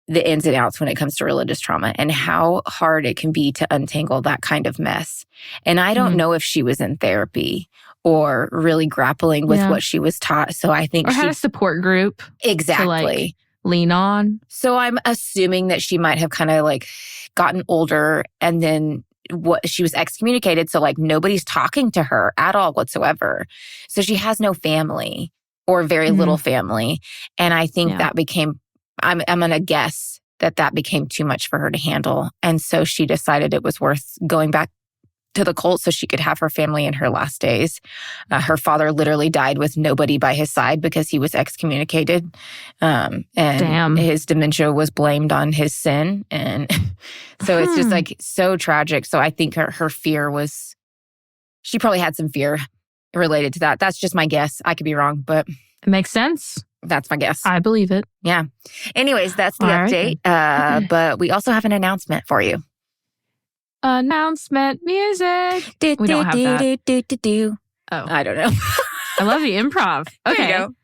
the ins and outs when it comes to religious trauma and how hard it can be to untangle that kind of mess. And I don't know if she was in therapy or really grappling with what she was taught. So I think she had a support group. Exactly. To like lean on. So I'm assuming that she might have kind of like gotten older and then she was excommunicated. So like nobody's talking to her at all whatsoever. So she has no family or very little family. And I think that became, I'm going to guess that became too much for her to handle. And so she decided it was worth going back to the cult so she could have her family in her last days. Her father literally died with nobody by his side because he was excommunicated. And his dementia was blamed on his sin. And so it's just like so tragic. So I think her fear was, she probably had some fear related to that. That's just my guess. I could be wrong, but it makes sense. That's my guess. I believe it. Yeah. Anyways, that's the update. Right. But we also have an announcement for you. Announcement music. We don't have that. Oh, I don't know. I love the improv. Okay. There you go.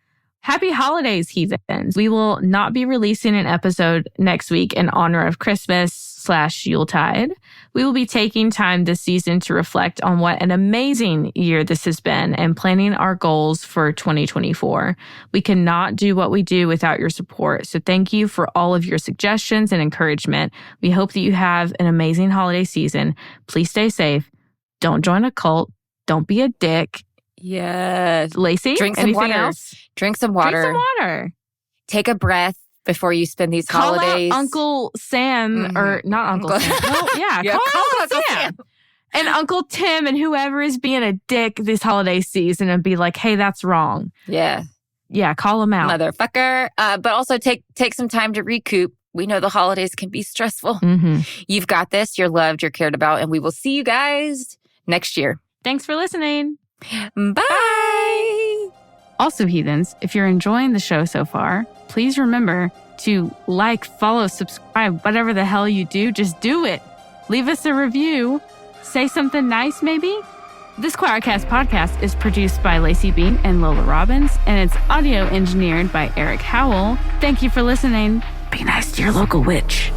Happy holidays, heathens. We will not be releasing an episode next week in honor of Christmas/Yuletide. We will be taking time this season to reflect on what an amazing year this has been and planning our goals for 2024. We cannot do what we do without your support. So thank you for all of your suggestions and encouragement. We hope that you have an amazing holiday season. Please stay safe. Don't join a cult. Don't be a dick. Yes. Lacey, drink some anything water. else? Drink some water. Drink some water. Take a breath before you spend these holidays. Call out Uncle Sam, or not Uncle Sam. Well, call out Uncle Sam. And Uncle Tim and whoever is being a dick this holiday season and be like, hey, that's wrong. Yeah. Yeah, call them out. Motherfucker. But also take some time to recoup. We know the holidays can be stressful. You've got this. You're loved. You're cared about. And we will see you guys next year. Thanks for listening. Bye. Also, heathens, if you're enjoying the show so far, please remember to like, follow, subscribe, whatever the hell you do, just do it. Leave us a review. Say something nice, maybe. This Choircast podcast is produced by Lacey Bean and Lola Robbins, and it's audio engineered by Eric Howell. Thank you for listening. Be nice to your local witch.